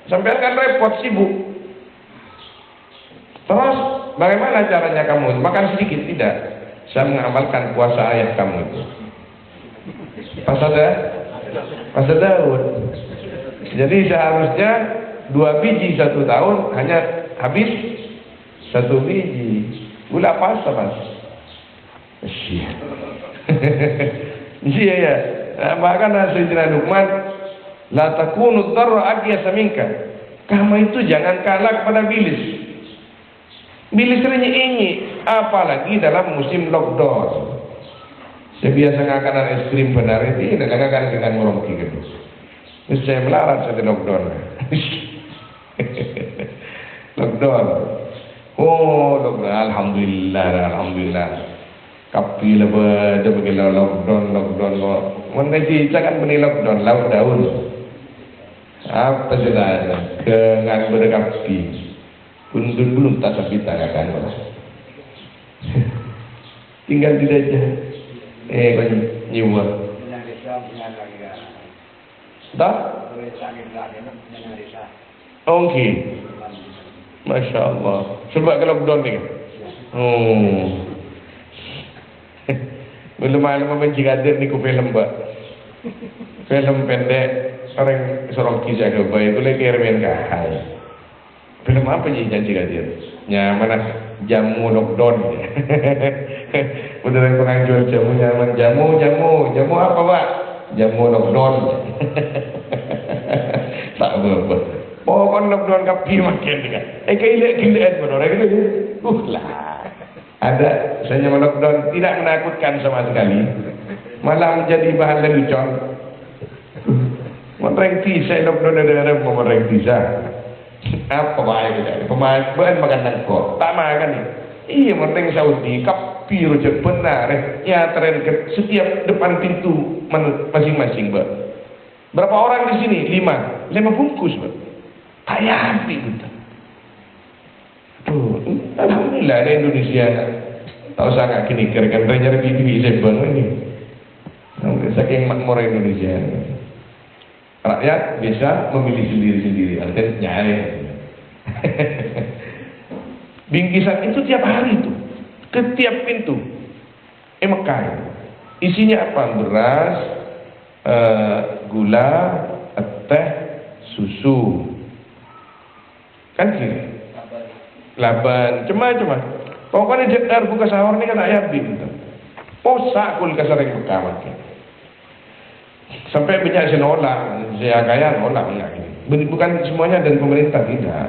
sampai akan repot sibuk. Terus bagaimana caranya kamu makan sedikit? Tidak. Saya mengamalkan puasa ayah kamu itu. Puasa Daud. Jadi seharusnya 2 biji 1 tahun hanya habis 1 biji. Gula pasta mas. Iya ya. Maka Sayyidina Luqman, la takunu dzarra akyasa minka. Kamu itu jangan kalah kepada bilis. Bilis renyek-enyek, apalagi dalam musim lockdown. Saya biasa ngakanan es krim benar itu, dan ngakanan dengan merongki gitu. Terus saya melarat saat lockdown. Lockdown. Oh, alhamdulillah, alhamdulillah. Kapi lah ber, bagi lockdown. Mana cita kan beri lockdown, laut daun. Apa saja dengan berkapi. Pundun belum tak sampai tangan lah. Tinggal di aja. Kau nyiwa. Tak? Okey. Masya Allah. Sebab kalau lockdown ni. Belum malam membenci kadir ni ku film mbak. Film pendek orang sorong kisah ke bayi boleh kirimin kahai. Film apa je janji kadir? Nyaman jamu lockdown. Udah yang penganjur jamu nyaman jamu apa pak? Jamu lockdown. Tak apa. Pokoknya lockdown kapi makin kan. Gila benar gitu. Lah. Ada saya lockdown tidak menakutkan sama sekali. Malah menjadi bahan lelucon. Merengti saya lockdown ada mau merengti saya. Apa bahaya kita? Pemain makan nangkok. Tak makan ni. Iya mereng Saudi kapi rujak benar. Ya tren ke setiap depan pintu masing-masing ber. Berapa orang di sini? 5 bungkus ber. Kayak api betul. Tuh, alhamdulillah ada Indonesia. Tak usah agak kini kira-kira raja bibi sebang ini. Saking makmur Indonesia. Rakyat bisa memilih sendiri-sendiri. Artinya nyari. Bingkisan itu tiap hari itu, ke tiap pintu. Mekah. Isinya apa? Beras, gula, teh, susu. Kan sih? Laban, cuma. Pokoknya jedar buka sahur ni kan ayat gitu. Posak kulkas sering Mekah makin. Sampai banyak senolak, saya kaya nolak enggak ini. Bukan semuanya dan pemerintah tidak.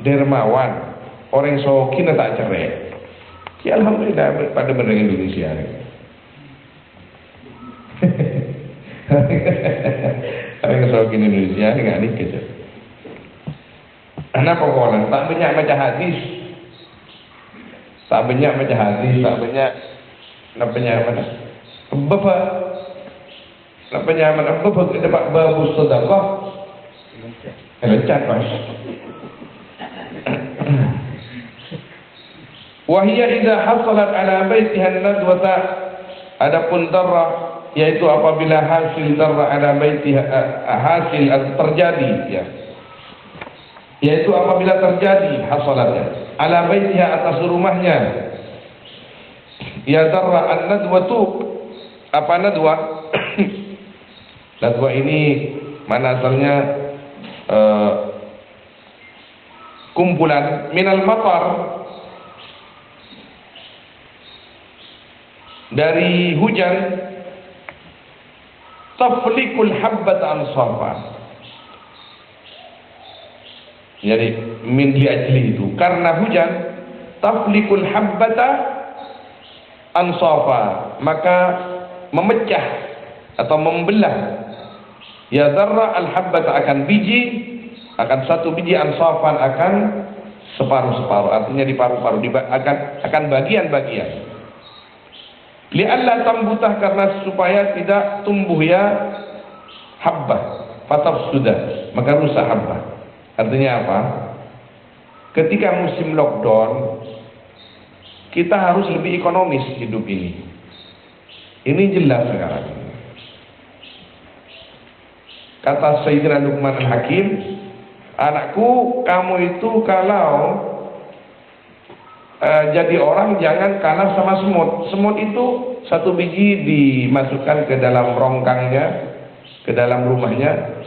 Dermawan, orang sokin tak cerai. Ya alhamdulillah pada benar Indonesia. Orang sokin Indonesia enggak dikit. Anak pokoknya tak banyak baca hadis, tak banyak mana? Bapak kita pak babu sedekah, lancar mas. Wahia idza hasalat ala baitiha nadwata, adapun darah yaitu apabila hasil darah ala baitiha hasil terjadi ya. Yaitu apabila terjadi hasalatnya ala baitiha atas rumahnya ya darra an-nadwatu apa nadwa nadwa ini mana asalnya kumpulan minal matar dari hujan taflikul habbat ansafan. Jadi min li ajli itu karena hujan taflikul habbata ansafa maka memecah atau membelah ya darra al habbata akan biji akan satu biji ansafan akan separuh-separuh artinya di paruh-paruh akan bagian-bagian li alla tambutah karena supaya tidak tumbuh ya habbah fatafsuda maka rusak habbah. Artinya apa? Ketika musim lockdown, kita harus lebih ekonomis hidup ini. Ini jelas sekarang. Kata Sayyidina Luqman Al-Hakim, anakku, kamu itu kalau jadi orang jangan kalah sama semut. Semut itu satu biji dimasukkan ke dalam rongkangnya, ke dalam rumahnya.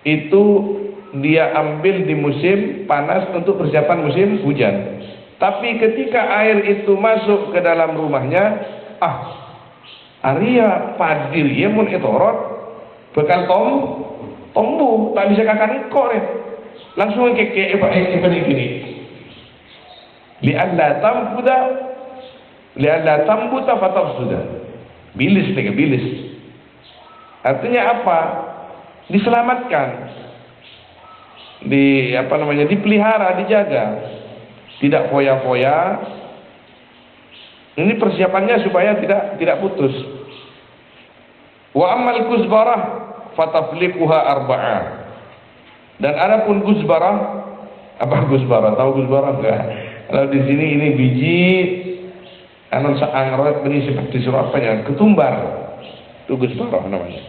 Itu dia ambil di musim panas untuk persiapan musim hujan. Tapi ketika air itu masuk ke dalam rumahnya, Arya padir ya mun etorot bekal tombu tak bisa kakan kok langsung keke gini. Li'alla tambuta fatafsuda. Bilis. Artinya apa? Diselamatkan. Dipelihara, dijaga. tidak foya-foya. Ini persiapannya supaya tidak putus. Wa ammal kuzbarah fatafliquha arba'ah. Dan adapun kuzbarah, apa kuzbarah? Tahu kuzbarah enggak? Kalau di sini ini biji anu anggrek benih seperti surat apa ya? Ketumbar. Itu kuzbarah namanya.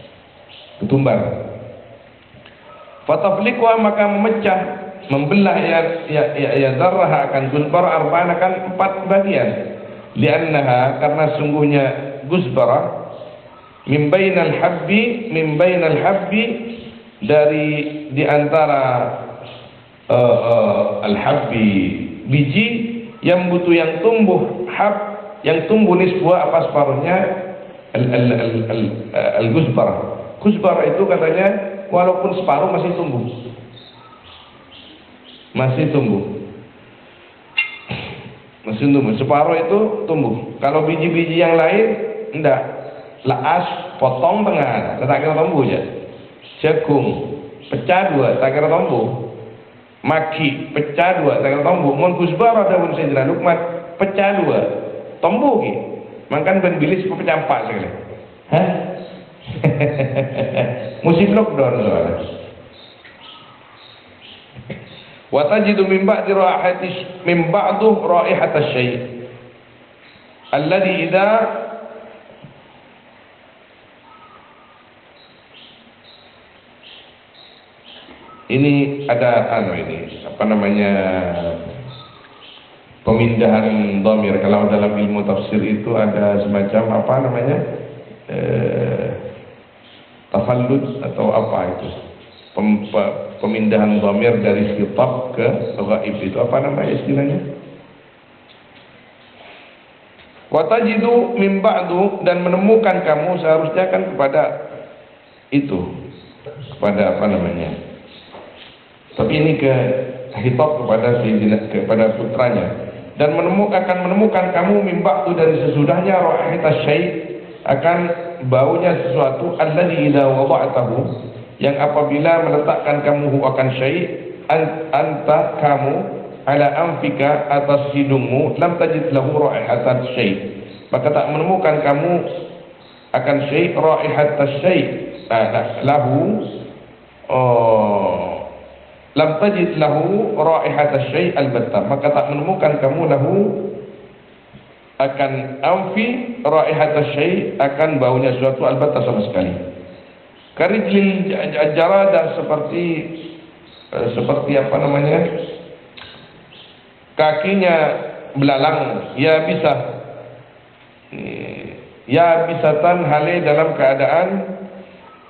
Ketumbar. Fatafliquha maka memecah, membelah ya darah akan kuzbarah arba'an akan 4 bagian. Liannaha karena sungguhnya kuzbarah min bainal habbi dari di antara al-habbi biji yang butuh yang tumbuh yang tumbuh nisbah apa separuhnya al-kuzbarah. Kuzbarah itu katanya walaupun separuh masih tumbuh, separuh itu tumbuh. Kalau biji-biji yang lain enggak, laas potong tengah, tak kira tumbuh ya. Jagung pecah 2, tak kira tumbuh. Maki pecah 2, tak kira tumbuh. Mun kuzbarah daun Sayyidina Luqman pecah 2, tumbuh ki. Mangkan ben bilis pecah 4 sekali. Hah? Musim lockdown soalnya. Wa tajidu min ba'du raihat asy-syai' alladhi idza ini ada ini apa namanya pemindahan dhamir. Kalau dalam ilmu tafsir itu ada semacam apa namanya tafallud atau apa itu pemindahan dhamir dari khitab ke ghaib, itu apa namanya istilahnya? Wa tajidu min ba'du dan menemukan kamu seharusnya kan kepada itu, kepada apa namanya? Tapi ini ke khitab kepada putranya, dan akan menemukan kamu min ba'du dari sesudahnya raihatas syai' akan baunya sesuatu alladzi idza wada'tahu yang apabila meletakkan kamu akan syai' anta kamu ala anfika atas hidungmu lam tajid lahu raihatan syai', maka tak menemukan kamu akan syai' raihatan syai' lahu lam tajid lahu raihatan syai' albatta, maka tak menemukan kamu lahu akan anfi raihatan syai' akan baunya sesuatu albatta sama sekali. Karijlil jarada seperti apa namanya, kakinya belalang, ya bisatan hale dalam keadaan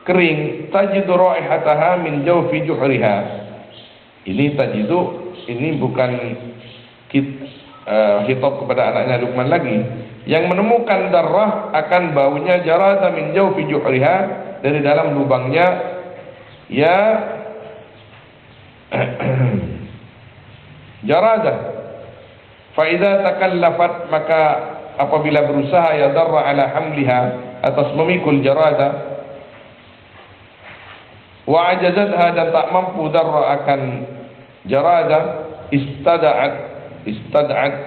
kering. Tajidu raihataha min jawfi juhriha. Ini tajidu, ini bukan khitab kepada anaknya Luqman lagi, yang menemukan darah akan baunya jarada min jawfi juhriha dari dalam lubangnya, ya jarada. Fa idza takallafat maka apabila berusaha ya darra ala hamliha atas memikul jarada, wa ajazatha dan tak mampu darra akan jarada,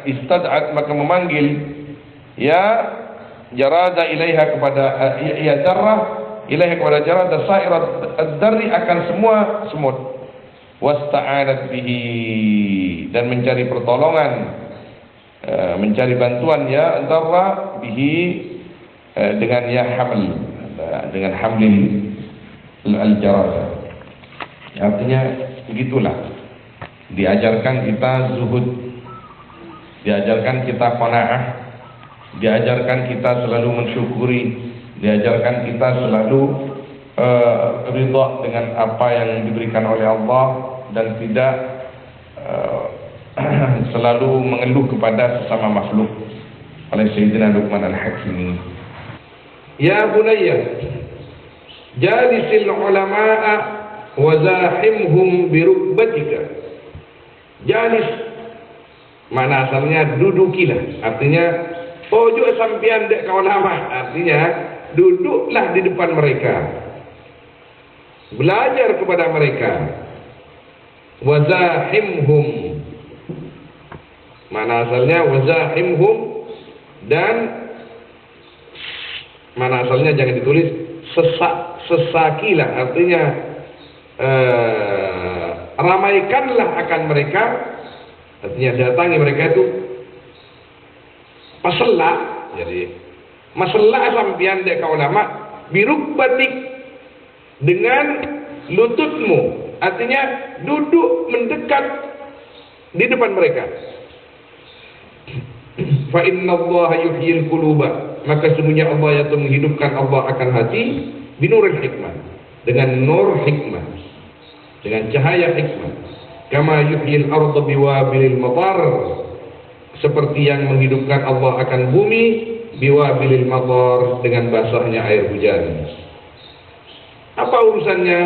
istad'at maka memanggil ya jarada ilaiha kepada ya darra ilaiha kepada jarada sa'irat ad-darri akan semua semut, wasta'anat bihi dan mencari pertolongan, mencari bantuan ya darra bihi dengan ya haml, dengan hamlil al-jarada. Artinya begitulah, diajarkan kita zuhud, diajarkan kita qanaah, diajarkan kita selalu mensyukuri, diajarkan kita selalu ridha dengan apa yang diberikan oleh Allah dan tidak selalu mengeluh kepada sesama makhluk oleh Sayyidina Luqman al-Hakim. Ya bunayya jalisil ulama'a wa zahimhum bi rukbatika. Jalis mana asalnya dudukilah, artinya ojo sampean dek ka ulama, artinya duduklah di depan mereka, belajar kepada mereka. Wazahimhum, Mana asalnya wazahimhum, dan mana asalnya jangan ditulis sesakilah, artinya ramaikanlah akan mereka, artinya datangi mereka itu pasella. Jadi masalah sampian dek ulama birukbatik, dengan lututmu, artinya duduk mendekat di depan mereka. Fa inna Allah yuhyil quluba, maka sesungguhnya Allah yang menghidupkan, Allah akan hati, binuril hikmah, dengan nur hikmah, dengan cahaya hikmah. Kama yuhyil arda biwabilil matar, seperti yang menghidupkan Allah akan bumi biwabilil matar, dengan basahnya air hujan. Apa urusannya?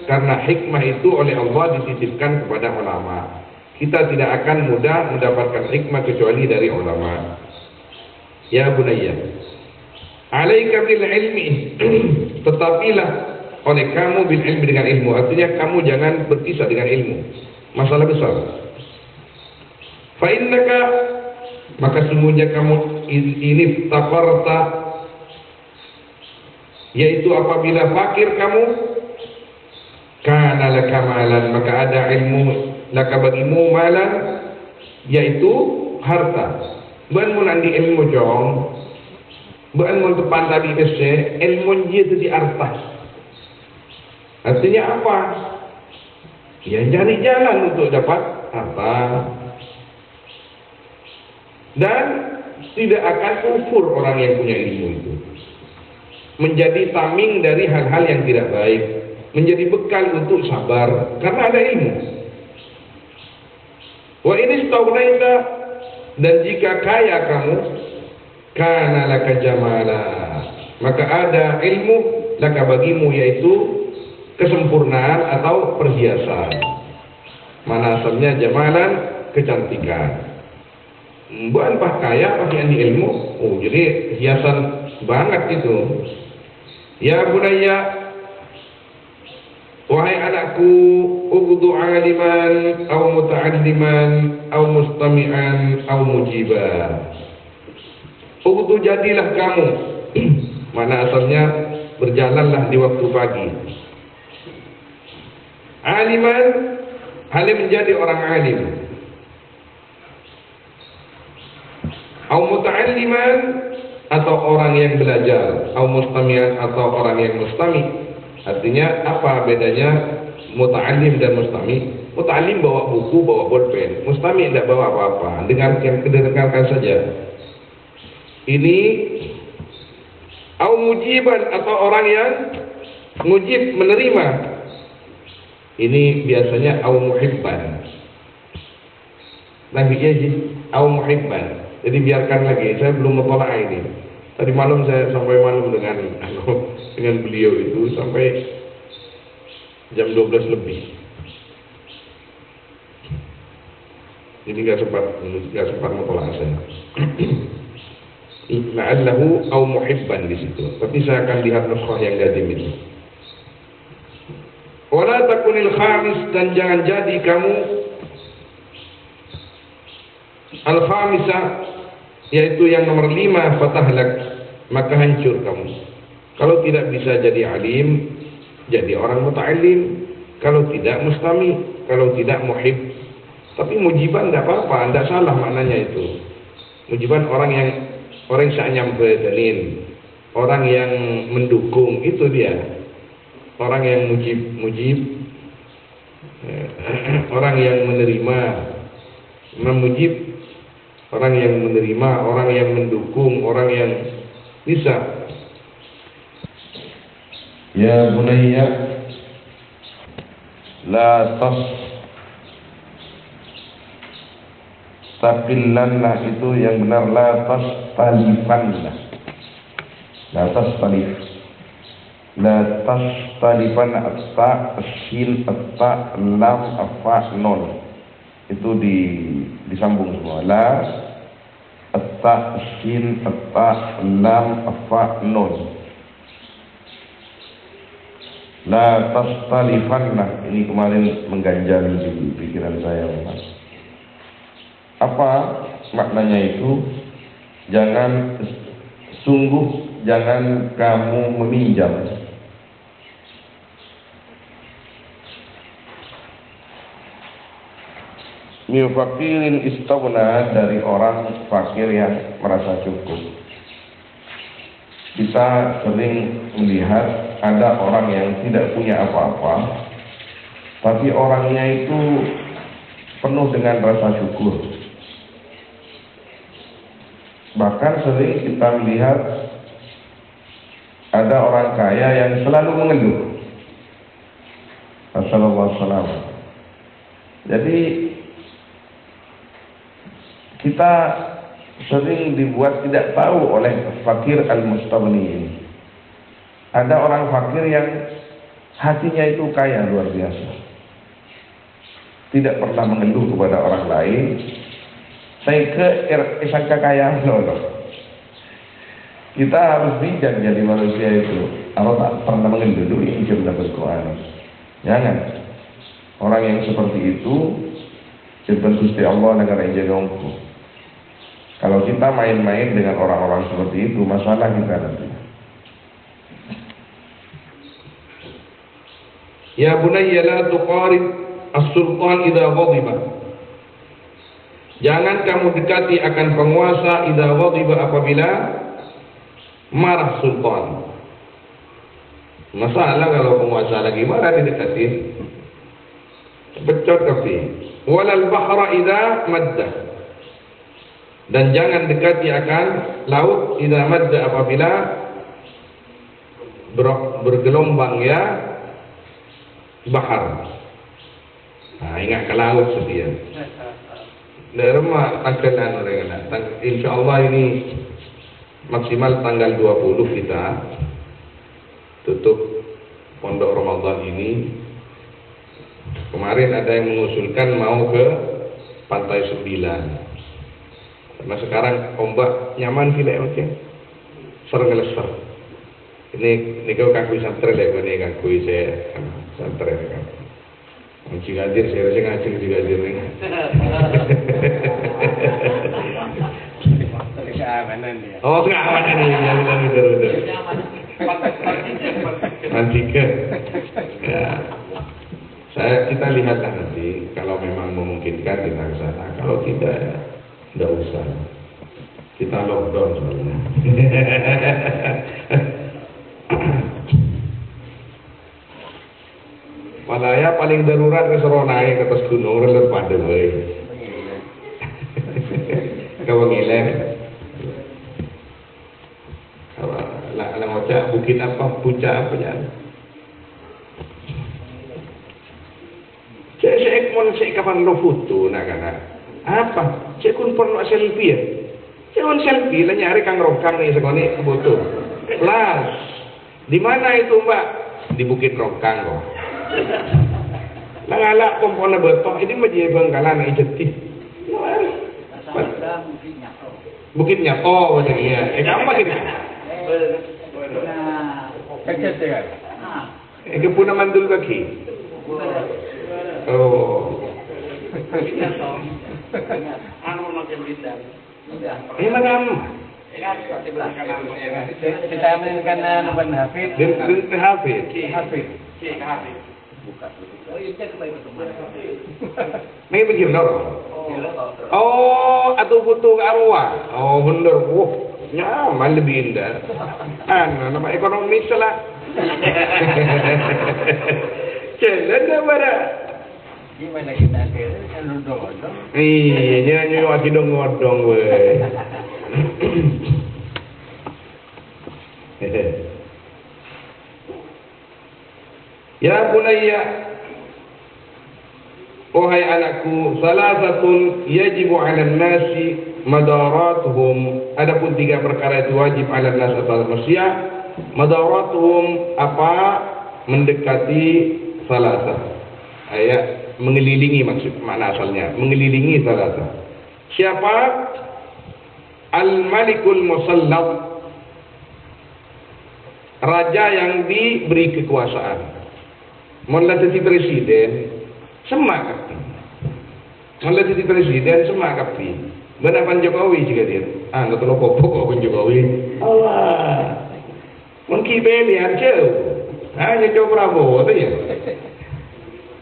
Karena hikmah itu oleh Allah dititipkan kepada ulama. Kita tidak akan mudah mendapatkan hikmah kecuali dari ulama. Ya bunayya, alaika bil ilmi, tetapilah oleh kamu bil ilmi, dengan ilmu. Artinya kamu jangan berpisah dengan ilmu. Masalah besar. Fa innaka, maka sungguhnya kamu ini tafarta, yaitu apabila fakir kamu, kana laka malan, maka ada ilmu, laka bagimu malan, yaitu harta. Bukan mau nanti ilmu jong, bukan mau tepan tadi kese, ilmu dia itu di harta. Artinya apa? Ya cari jalan untuk dapat harta, dan tidak akan kufur orang yang punya ilmu itu. Menjadi taming dari hal-hal yang tidak baik, menjadi bekal untuk sabar karena ada ilmu. Wa ini stagnaita, dan jika kaya kamu, kana laka jamala, maka ada ilmu laka bagimu, yaitu kesempurnaan atau perhiasan. Mana asalnya jamalan, kecantikan. Bukan pak kaya pakai ilmu, oh jadi hiasan banget itu. Ya bunayya, wahai anakku, ughdu aliman aw muta'alliman aw mustami'an aw mujiba. Ughdu, jadilah kamu, mana asalnya berjalanlah di waktu pagi. Aliman, halim menjadi orang alim. Aw muta'alliman, atau orang yang belajar. Aw mustami'an, atau orang yang mustami'. Artinya apa bedanya muta'allim dan mustami'? Muta'allim bawa buku, bawa bolpen. Mustami' tidak bawa apa-apa, dengarkan saja. Ini au mujiban, atau orang yang mujib, menerima. Ini biasanya au muhibban. Lagi aja au muhibban. Jadi biarkan lagi, saya belum mentolak ini. Tadi malam saya sampai malam dengan beliau itu sampai jam 12 lebih. Jadi nggak sempat mentolak saya. La'allahu au muhibban di situ. Tapi saya akan lihat nuskhah yang gadim itu. Wala takunil khamis, dan jangan jadi kamu al-khamisah, yaitu yang nomor 5, fatahlak, maka hancur kamu. Kalau tidak bisa jadi alim, jadi orang muta'allim. Kalau tidak mustami, kalau tidak muhib. Tapi mujiban tidak apa-apa, tidak salah maknanya itu. Mujiban orang yang nyamperin, orang yang mendukung, itu dia. Orang yang mujib, orang yang menerima, memujib, orang yang menerima, orang yang mendukung, orang yang bisa. Ya bunayya, la taqillanlah, itu yang benar, la tastalifanlah. La tastalif. La tastalifan, at-ta, as-sin, at-ta, lam, afa, non. Itu disambung semua. La, at-ta, as-sin, at-ta, lam, afa, non. La tastalifanlah. Ini kemarin mengganjal di pikiran saya. Apa? maknanya itu jangan kamu meminjam. Min fakirin istaghna, dari orang fakir yang merasa cukup. Kita sering melihat ada orang yang tidak punya apa-apa, tapi orangnya itu penuh dengan rasa syukur. Bahkan sering kita melihat ada orang kaya yang selalu mengeluh. Assalamualaikum. Jadi kita sering dibuat tidak tahu oleh fakir al-mustaghni ini. Ada orang fakir yang hatinya itu kaya luar biasa, tidak pernah mengeluh kepada orang lain. Saya sangka kaya loh. Kita harus bijak jadi manusia itu. Kalau tak pernah mengeluh, ini sudah berkoar. Jangan. Orang yang seperti itu Sirban Gusti Allah negara Injilongku. Kalau kita main-main dengan orang-orang seperti itu, masalah kita nanti. Ya bunayya la tuqarib as-sultan idza ghadiba. Jangan kamu dekati akan penguasa idza ghadiba, apabila marah sultan. Masalah kalau penguasa lagi marah didekatin. Becot kafi. Walal bahra idza madda. Dan jangan dekati akan laut idza madda, apabila bergelombang ya bahar. Nah, ingat ke laut setia. Derma tanggalan orang. Insyaallah ini maksimal tanggal 20 kita tutup pondok Ramadan ini. Kemarin ada yang mengusulkan mau ke Pantai 9. Karena sekarang ombak nyaman tidak oke. Serengeleser. Ini kau kakui santri lek ini kakui saya santri kan. Ngaji gadir saya rasa ngaji gadir ini. Oh keamanan ini ya betul. Nanti ke. Ya. Kita lihatlah nanti kalau memang memungkinkan kita ke sana. Kalau tidak ya tidak usah. Kita lockdown soalnya. Malaya paling darurat ke naik ke atas gunung relet pada bae. Kau ngiler. Lah ngocak bukit apa puncak apa ya? Saya mau kapan lo foto nak kana. Apa? Saya kun perlu selfie ya. Saya selfie lah nyari kang Rokang nih sekali foto. Plus, di mana itu Mbak? Di Bukit Rokang kok. Langalak kompona betok ini menjadi Bangkalan yang jeti. Bukit Nyato katanya. Apa gitu? Kecil ya. Kepuna mandul kaki. Oh. Anu makin bintang. Magam. Kita mainkan Nuban Hafid. Bin Hafid. Hafid. Buka. May begini dong. Oh, atau foto arwah. Oh, bener. Wah, nyaman lebih indah. Nama ekonomis lah. Jalan dah bara. Gimana kita ke nodong-nodong? Iya, nyanyi lagi dong-nodong weh. Ya bunayya, wahai anakku, salasatun yajibu 'alan nasi madaratuhum. Adapun 3 perkara itu wajib 'alan nas atas manusia. Madaratuhum apa? Mendekati salasah. Ayat mengelilingi, maksud makna asalnya mengelilingi salasah. Siapa? Al-Malikul Musallat, raja yang diberi kekuasaan. Mulai jadi presiden, semak kapi. Mulai jadi presiden, semak kapi. Benapan Jokowi juga dia. Nggak terlalu popok kok Jokowi. Allah. Mengkibeli aja. Hanya coba Prabowo tu ya.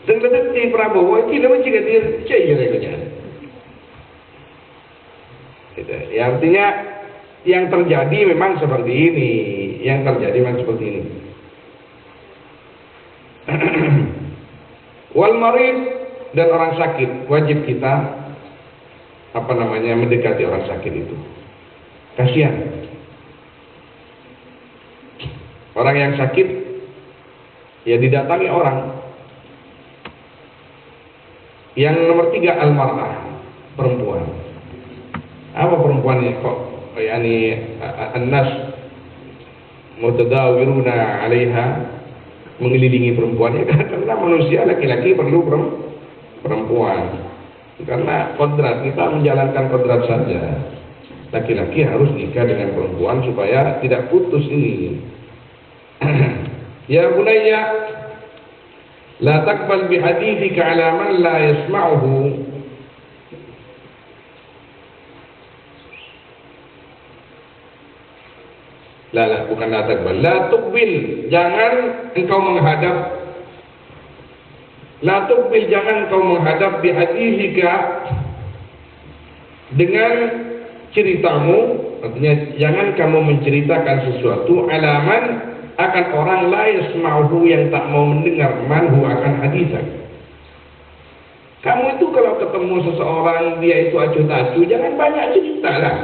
Dengan di Prabowo itu nama juga dia caya mereka. Ya, artinya yang terjadi memang seperti ini. Yang terjadi memang seperti ini. Wal marid dan orang sakit wajib kita mendekati orang sakit itu. Kasihan orang yang sakit ya didatangi orang. Yang nomor 3 al-mar'ah, perempuan. Apa perempuannya kok an-nas mutadawiruna 'alaiha, mengelilingi perempuan ya karena manusia laki-laki perlu perempuan. Karena kodrat kita menjalankan kodrat saja. Laki-laki harus nikah dengan perempuan supaya tidak putus ini. Ya bunayya, la taqbal bi hadithika ala man la yasma'uhu. Bukan la taqbal. La tuqbil, jangan engkau menghadap. La tuqbil, jangan engkau menghadap bi hadithika dengan ceritamu, artinya jangan kamu menceritakan sesuatu alaman akan orang la yasma'uhu yang tak mau mendengar manhu akan hadisan. Kamu itu kalau ketemu seseorang dia itu acuh-acuh, jangan banyak cerita lah.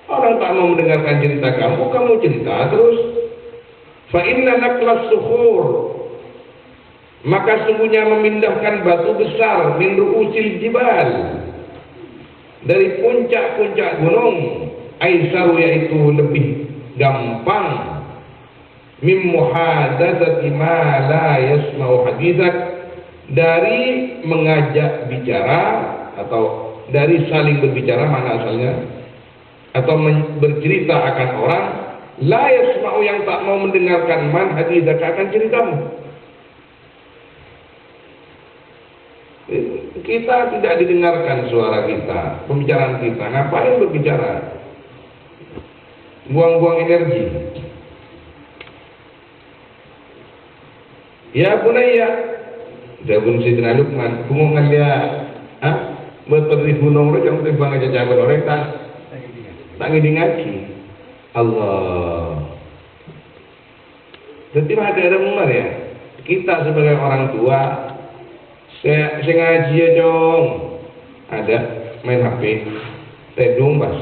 Orang tak mau mendengarkan cerita kamu cerita terus. Fa inna naqlas sukhur, maka sungguhnya memindahkan batu besar min ru'usil jibal, dari puncak-puncak gunung, aisaru yaitu lebih gampang, mim muhadatsati ma la yasma'u haditsak, dari mengajak bicara atau dari saling berbicara, mana asalnya, atau bercerita akan orang la yasma'u yang tak mau mendengarkan man haditsak akan ceritamu. Kita tidak didengarkan suara kita, pembicaraan kita, ngapain berbicara? Buang-buang energi. Ya bunayya, jabun Sayyidina Luqman, bungungan dia, berperih gunung lo jangan timbang aja jago orang tak ngidi ngaji. Allah. Jadi ada umar ya, kita sebagai orang tua, saya ngaji ya dong, ada main HP, saya dombas.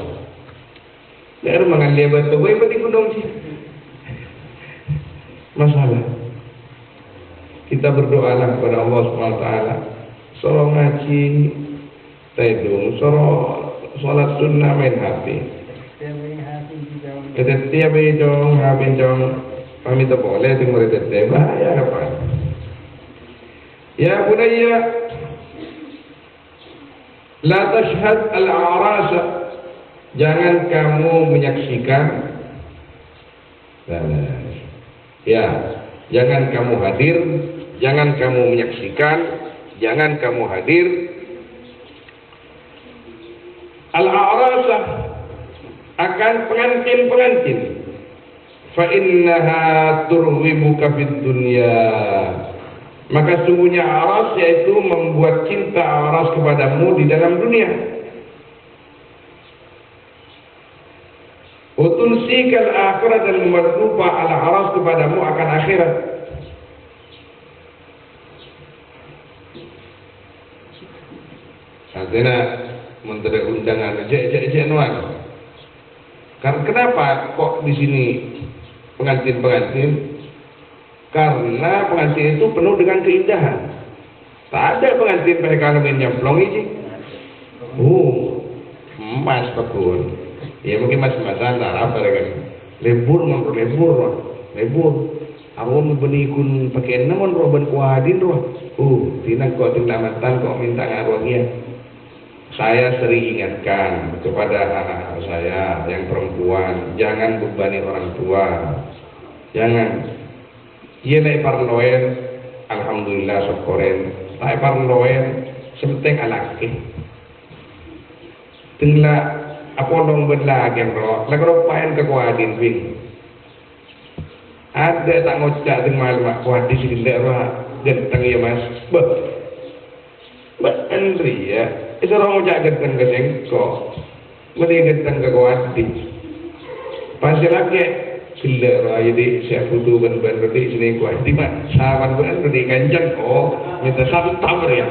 Saya mengan dia batu, gue di gunung sih. Masalah. Kita berdoalah kepada Allah SWT. Soro ngaji, tedung, soro sholat sunnah main HP. Ketetia bejong, habin jong, kami tak boleh tunggu ketetia, bahaya apa? Ya bunayya, la tashhad al-a'rasa, jangan kamu menyaksikan, ya, jangan kamu hadir, jangan kamu menyaksikan, jangan kamu hadir al-a'rasa, akan pengantin-pengantin. Fa innaha turwibuka fid dunya, maka sungguhnya aras yaitu membuat cinta aras kepadamu di dalam dunia. Utunsikal akhirat, dan membuat lupa ala aras kepadamu akan akhirat. Artinya menteri undangan cek nuan. Kenapa kok di sini pengantin-pengantin? Karena pengantin itu penuh dengan keindahan. Tak ada pengantin pakai kalungin nyemplong ini. Emas pekun. Ya mungkin mas-masan tak apa kan. Lebur. Aku mau benikun pakai namun roban kuadin roh. Tinang kok tinamatan kok minta ngaruhnya. Saya sering ingatkan kepada anak-anak saya yang perempuan, jangan bebani orang tua. Jangan. Ia naik parloen, alhamdulillah syukurin. Naik parloen, sepenting anaknya. tingla apa dong bela gemro lagro paen ke kuadin ping ada tak ngocak ting mal mak kuadis sing daerah genteng ya mas Mbak Andri ya itu orang ngocak genteng ke sengko mending genteng ke kuadis pasti lagi gila raya di saya foto ban-ban berarti sini kuadis mak sawan ban berarti kanjang oh minta satu tamar ya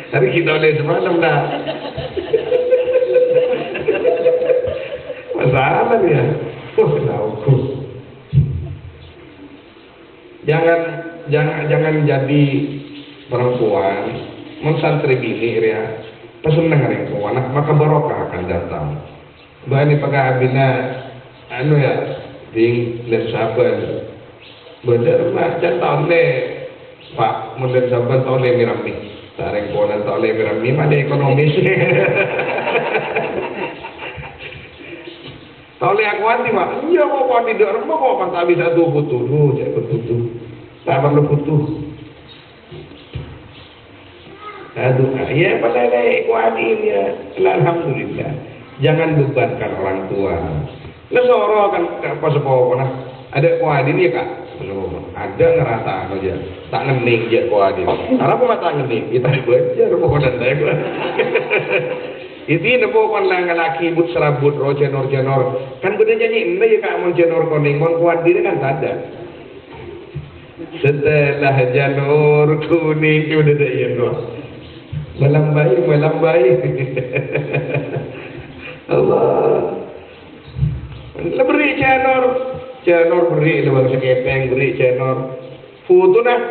hari kita oleh semalam dah masalah ya jangan jadi perempuan mensantri bini ya pesenang ring anak maka barokah akan datang bani pakai abina anu ya ding dan saban bener macam tahun le pak menden saban tahun le mirami sareng ponan tahun le mirami mana ekonomis tahun le aku anti pak iya mau di dalam mau tak bisa tuh butuh cek butuh tak perlu butuh aduh ya pada kuatin ya alhamdulillah jangan bebankan orang tua lah soro kan apa sepopo nah ada kuadin ya kak belum ada ngerasa aja tak ngening ya kuadin karena apa tak ngening kita belajar mau dan saya gua itu nebo kan laki but serabut ro jenor kan bener nyanyi ini ya kak mon jenor koning mon kuadin kan ada setelah janur kuning udah ada ya no melambai Allah lah beri channel beri lewat sekepeng beri channel foto nah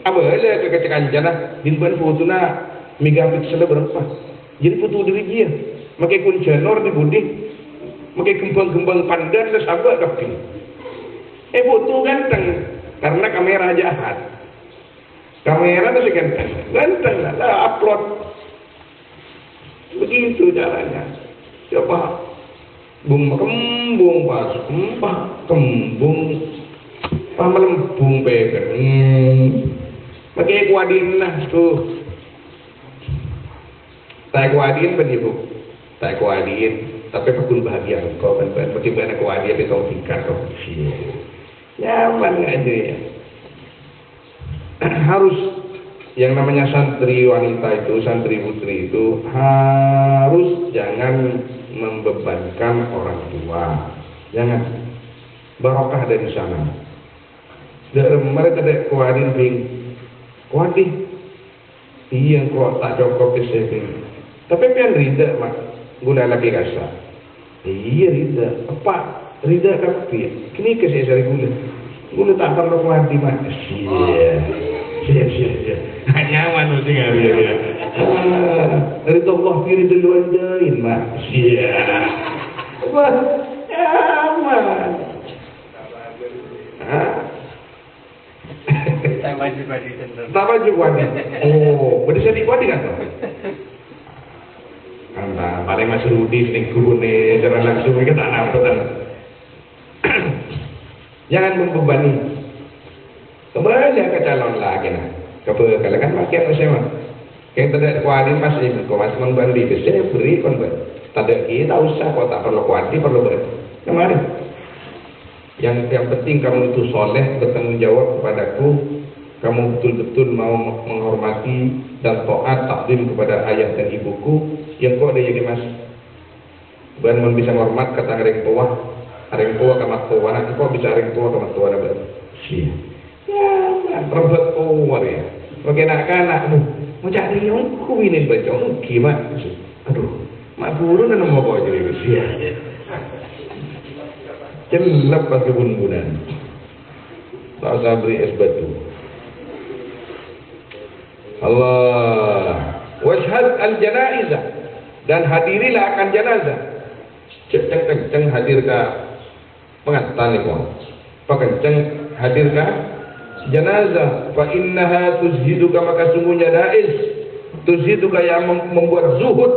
apa aja kekecekan jana dimban foto nah megapixel berapa jadi foto diri dia makai kun channel di budi makai kembang pandan lah sabar tapi foto ganteng karena kamera jahat kamera itu ganteng lah upload begitu caranya coba kembung pas kembung melembung peker pakai kuadin lah tuh tak kuadin ibu tak kuadin tapi pun bahagia kau kan bagaimana kuadin itu kau tingkat kau nyaman aja ya harus yang namanya santri wanita itu, santri putri itu harus jangan membebankan orang tua. Jangan. Barokah dari sana. Mereka ada kuadin bing. Kuadin. Iya kok tak cukup kesehatan. Tapi pian rida mak guna lagi rasa. Iya rida. Apa? Rida tapi. Kini kesehatan guna. Guna tak perlu kuadin mak. Iya. Nyaman mesti nggak ya. Dari Allah kiri duluan jain mak. Iya. Wah, nyaman. Tak juga nih. Oh, boleh saya dibuat kan? Karena paling masih Rudi sering guru nih, jangan langsung kita tak nampak. Jangan membebani. Kembali ke calon lagi nah. Kalau kan pakai apa sih mah? Yang tidak kuatin masih kau masih membeli saya beri kon ber. Tidak kita usah kau tak perlu kuatin perlu ber. Kemarin. Yang penting kamu itu soleh bertanggung jawab kepadaku. Kamu betul-betul mau menghormati dan taat takdim kepada ayah dan ibuku. Yang kau ada jadi mas. Bukan bisa menghormat kata ring tua kamat tua. Nanti kau bisa ring tua kamat tua ada sih. Ya, rebut keluar ya. Bagi anak-anakmu mau cari yang kuinin bacong gimana? Aduh, mak guru dan mau bawa jadi usia. Celap pakai bun-bunan. Tak usah beri es batu. Allah. Washhad al-janaizah dan hadirilah akan jenazah. Ceng hadir ke pengantin itu. Pakenceng hadir ke jenazah. Fa innaha tuzhiduka maka sungguhnya janaiz tuzhiduka yang membuat zuhud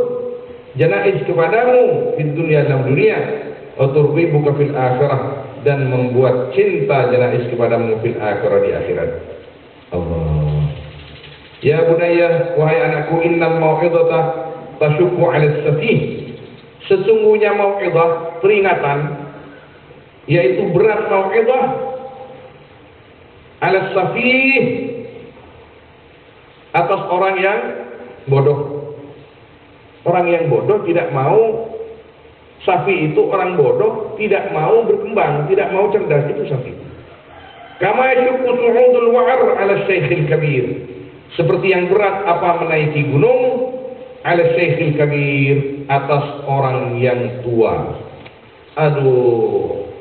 janaiz kepadamu di dunia dalam dunia. Aturbibuka fil akhirah dan membuat cinta janaiz kepadamu fil akhirah di akhirat. Allah. Ya bunayya, wahai anakku, innal mau'izata tasyukku 'ala as-safih. Sesungguhnya mau'izah, peringatan, yaitu berat mau'izah 'ala as-safih, atas orang yang bodoh. Orang yang bodoh tidak mau, safi itu orang bodoh, tidak mau berkembang, tidak mau cerdas, itu safi. Kama yashukku su'udul wa'ar 'ala syekhil kabir. Seperti yang berat apa menaiki gunung 'ala syekhil kabir, atas orang yang tua. Aduh,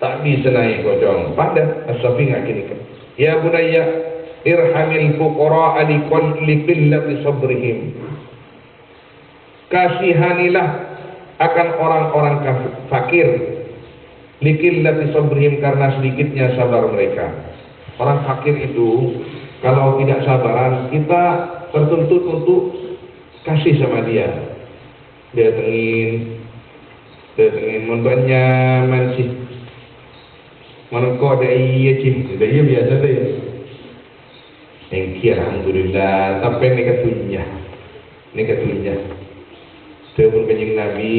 tak bisa naik gojong. Pada as-safi nggak gini kan. Ya bunayya, irhamil fuqara li qillati sabrihim. Kasihanilah akan orang-orang fakir, li qillati sabrihim, karena sedikitnya sabar mereka. Orang fakir itu kalau tidak sabaran, kita tertuntut untuk kasih sama dia. Dia tengin mun nyaman sih. Menengko ada iya cih, ada iya biasa deh. Thank you, alhamdulillah. Tapi ini ketunya. Sebelum kanjeng Nabi,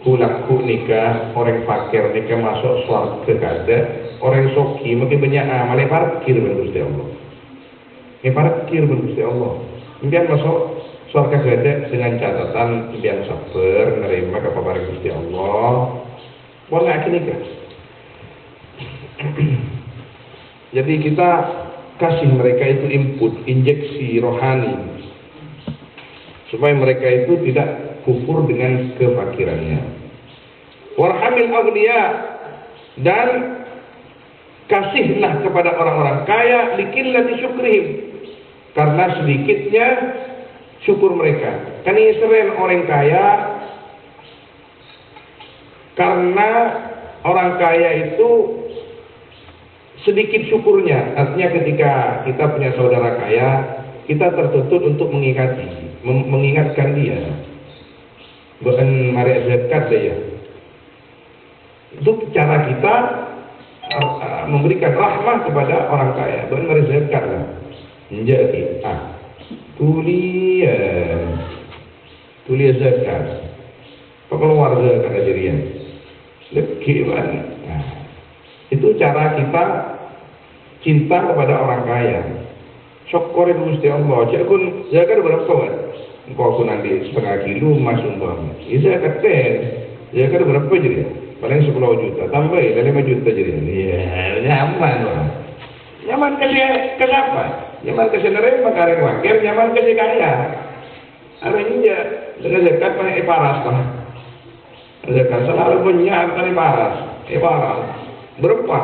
kulaku nikah orang fakir nikah masuk surga kada. Orang soki makin banyak amal, parkir ben Gusti Allah. Parkir ben Gusti Allah. Kemudian masuk surga kada dengan catatan impian sabar, menerima kepabaran Gusti Allah. Boleh nikah. Jadi kita kasih mereka itu input, injeksi rohani, supaya mereka itu tidak kufur dengan kefakirannya. Warhamil awliya, dan kasihlah kepada orang-orang kaya likillati syukrihim, karena sedikitnya syukur mereka. Kan ini sering orang kaya, karena orang kaya itu sedikit syukurnya. Artinya ketika kita punya saudara kaya, kita tertuntut untuk mengingatkan dia. Bukan mari zakat deh ya. Itu cara kita memberikan rahmah kepada orang kaya. Bukan mari zakat lah. Jadi, tulis zakat. Keluarga kata jerian. Lebih banget. Itu cara kita cinta kepada orang kaya. Syukur itu Gusti Allah. Jakun zakat berapa kan? Engkau aku nanti setengah kilo emas umpama. Zakat zakat berapa jadi? Paling 10 juta. Tambah ya 5 juta jadi. Iya, nyaman lah. Nyaman kasih ke siapa? Nyaman kasih nerima karek wakil, nyaman kasih kaya. Artinya dengan zakat paling paras lah. Zakat selalu menyiapkan paras. Paras. Berapa?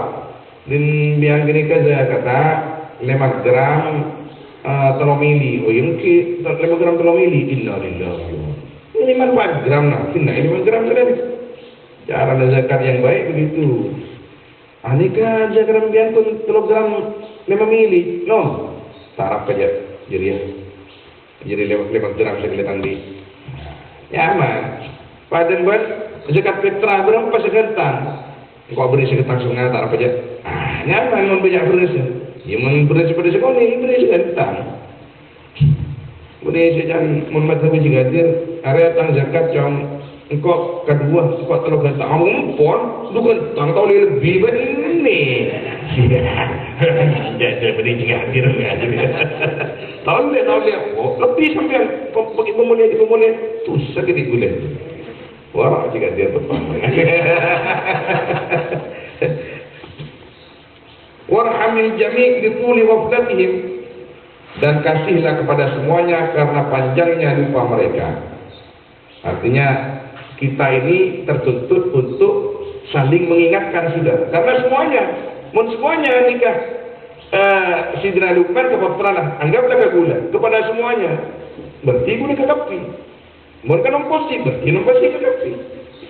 Din biang gini ke kata 5 gram telomili. Oh yang ke 5 gram telomili. Innalillahi. Ini 4 gram nah. Kena 5 gram saja. Cara zakat yang baik begitu. Anika zakat biang pun 3 gram 5 mili. No. Tarap aja. Jadi 5 gram sekalian di. Nyaman. Padan buat zakat fitrah berapa sekentang? Kau beri seketang sungai tak apa aja. Nyaman mau banyak beres. Ya mau beres pada sekolah ini beres seketang. Beres jangan mau mata biji gadir. Area tang zakat jam engkau kedua engkau terlalu gantang. Kamu pun dukan tang tahu lebih banyak ini. Jadi beri gadir aja. Tahu dia. Oh lebih sampai bagi pemulihan tuh sakit gula. Warak jika dia berpahala. Warhamil jami' dituli wafdatihim, dan kasihlah kepada semuanya karena panjangnya lupa mereka. Artinya kita ini tertuntut untuk saling mengingatkan sudah, karena semuanya nikah Sidina Luqman kepada anggaplah kegula kepada semuanya, berarti gula kekapi. Mereka nomposi kekapi.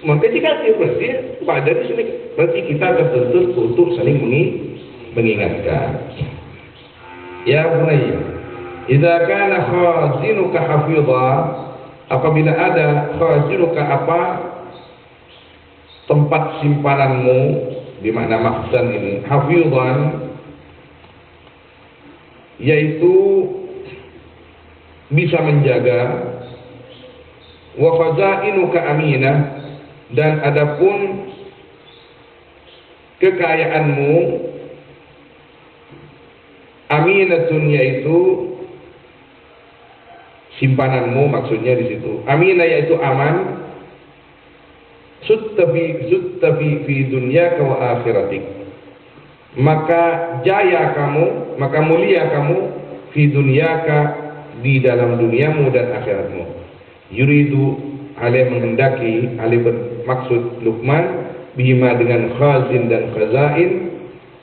Mereka jika dia berarti pada di sini berarti kita tertuntut untuk saling mengingatkan. Ya bunayya, idza kana khazinuka hafidha, apabila ada khazinuka apa tempat simpananmu, di makna makhzan ini hafidhan, yaitu bisa menjaga, wa khazainuka aminah, dan adapun kekayaanmu aminatun, yaitu simpananmu, maksudnya di situ. Aminah yaitu aman. Sutta fi dunyaka wa akhiratik. Maka jaya kamu, maka mulia kamu fi dunyaka, di dalam duniamu dan akhiratmu. Yuridu, alih menghendaki, alih bermaksud Luqman, bihima dengan khazin dan khazain,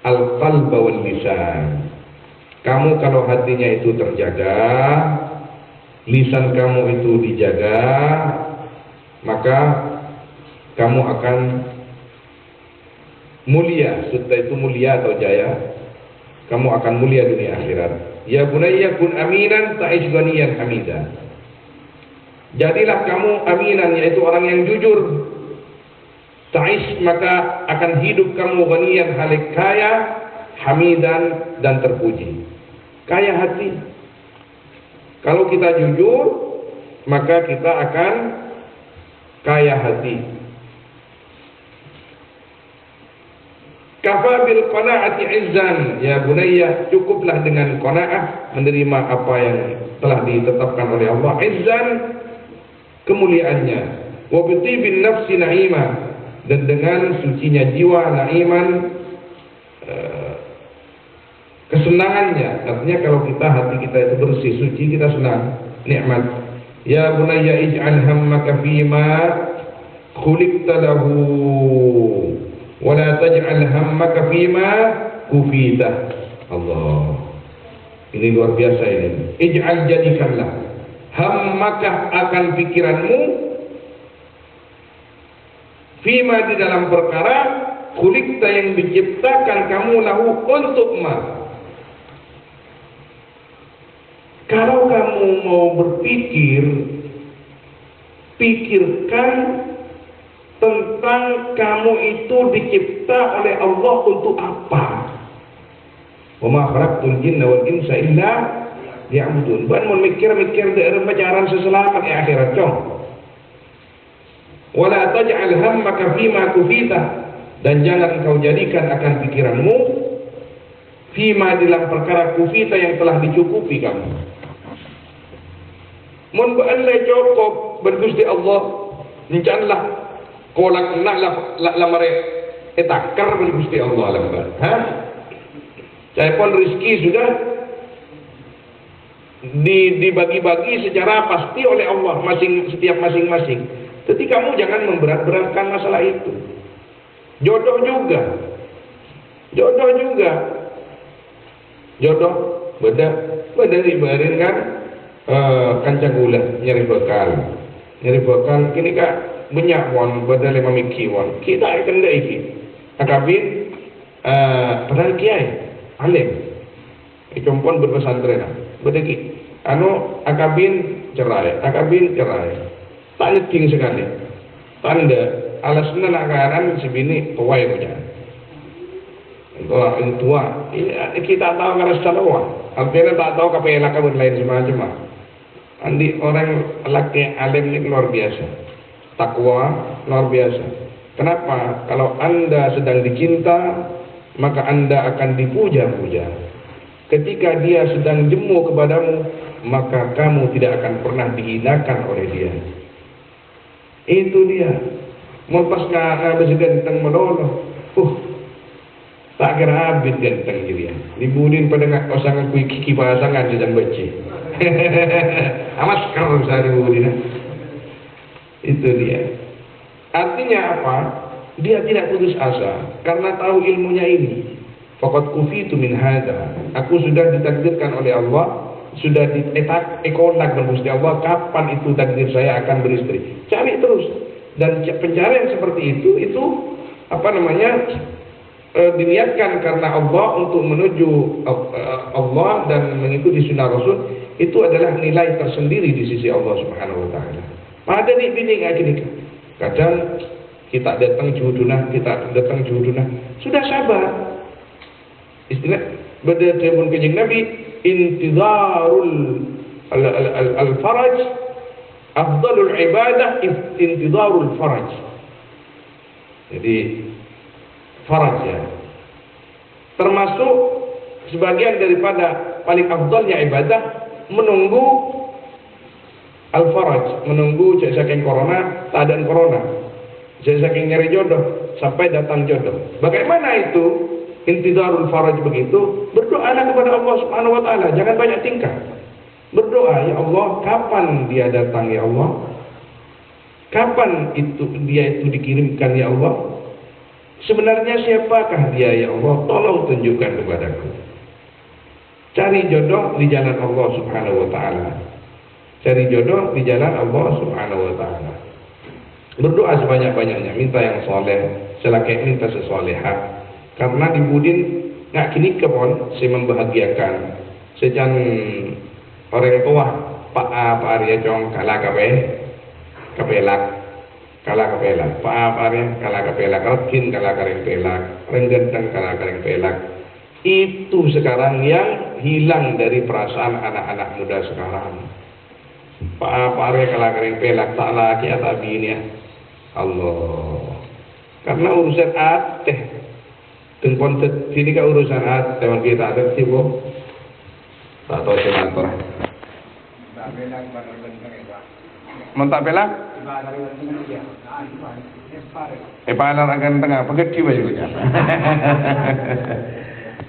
al-qalba wal lisan. Kamu kalau hatinya itu terjaga, lisan kamu itu dijaga, maka kamu akan mulia. Sutta itu mulia atau jaya. Kamu akan mulia dunia akhirat. Ya bunayya kun aminan ta'ish ghaniyan hamidan. Jadilah kamu aminan, yaitu orang yang jujur. Ta'ish, maka akan hidup kamu ghaniyan, halik kaya, hamidan, dan terpuji. Kaya hati. Kalau kita jujur, maka kita akan kaya hati. Kafa bil qanaati izzan, ya bunayya, cukuplah dengan qanaah, menerima apa yang telah ditetapkan oleh Allah, izzan, kemuliaannya, wa bi tibin nafsi na'ima, dan dengan sucinya jiwa, na'iman, kesenangannya. Artinya kalau kita, hati kita itu bersih, suci, kita senang, nikmat. Ya bunayya ij'al hammaka fima khuliqta lahu wala taj'al hammaka fima kufita. Allah, ini luar biasa ini. Ij'al, jadikanlah, hammaka, akan pikiranmu, fima, di dalam perkara, khuliqta, yang diciptakan kamu, lahu, untuk ma. Kalau kamu mau berpikir, pikirkan tentang kamu itu dicipta oleh Allah untuk apa. Wa ma khalaqtul jinna wal insa illa liya'budun. Bukan mau mikir-mikir dari pacaran seselamat akhirat, cong. Wala taj'al hammaka fima kufita, dan jangan kau jadikan akan pikiranmu fima, dalam perkara kufita, yang telah dicukupi kamu. Mun ba'alai cukup bergusti Allah, insyaallah kolak nak la mare etakar bergusti Allah lambat. Ha? Saya pun rezeki sudah dibagi-bagi secara pasti oleh Allah, setiap masing-masing. Jadi kamu jangan memberat-beratkan masalah itu. Jodoh juga. Jodoh beda dibayarin kan, kancang gula nyari bekal kini kak banyak won pada 5 miki won kita akan dah iki akabin padahal kiai alim ikompon berpesantren bedeki akabin cerai tak nyeting sekali tanda alasnya nakaran sebini tuai punya tua ini kita tahu karena secara artinya tak tahu kapela kabut lain semacam. Andi orang laki alim ini luar biasa, takwa luar biasa. Kenapa? Kalau Anda sedang dicinta, maka Anda akan dipuja-puja. Ketika dia sedang jemu kepadamu, maka kamu tidak akan pernah dihinakan oleh dia. Itu dia. Mau pas habis ganteng meloloh, tak kira habis ganteng dia. Dibulin pada nggak kosangan kiki pasangan sedang baca. Amas kalau saya dibulin. Itu dia. Artinya apa? Dia tidak putus asa karena tahu ilmunya ini. Faqad kufitu min hadza. Aku sudah ditakdirkan oleh Allah, sudah diekolak dan Gusti Allah kapan itu takdir saya akan beristri. Cari terus. Dan pencarian seperti itu apa namanya? Diniatkan karena Allah untuk menuju Allah dan mengikuti sunnah Rasul, itu adalah nilai tersendiri di sisi Allah Subhanahu wa taala. Pada bini nikah. Kadang kita datang judunah, sudah sabar. Istilah beda telepon kanjeng Nabi, intidharul al-faraj, afdalul ibadah intidharul faraj. Jadi faraj ya, termasuk sebagian daripada paling afdalnya ibadah menunggu al-faraj, menunggu saking corona, keadaan corona, saking nyari jodoh sampai datang jodoh. Bagaimana itu intidharul faraj begitu? Berdoalah kepada Allah Subhanahu wa taala, jangan banyak tingkah. Berdoa, ya Allah, kapan dia datang ya Allah? Kapan dia itu dikirimkan ya Allah? Sebenarnya siapakah dia ya Allah? Tolong tunjukkan kepadaku. Cari jodoh di jalan Allah Subhanahu wa taala. Cari jodoh di jalan Allah Subhanahu wa taala. Berdoa sebanyak-banyaknya, minta yang soleh, selaki minta sesolehah. Karena dibudin ngak kini kepon si membahagiakan. Sejan orang tua Pak Arya Cong kalah kapelak Pak Arya kalah kapelak, Rokin kalah kareng pelak, Renggenteng kalah kareng pelak. Itu sekarang yang hilang dari perasaan anak-anak muda sekarang. Pak Arya kalah kareng pelak, tak laki atau bini ya Allah. Karena urusan ateh tengpon sini ka urusan teman kita ada sibuk tak tahu senator mentak pelak palar akan tengah pegeti bajunya.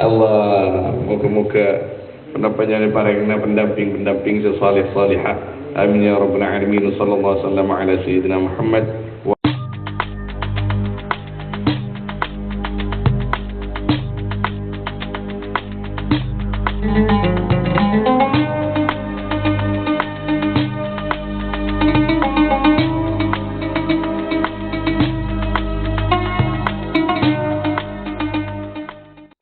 Allah moga-moga pendapatnya parengna pendamping sesalih salihah. Amin ya rabbal alamin. Sallallahu alaihi wasallam ala sayyidina Muhammad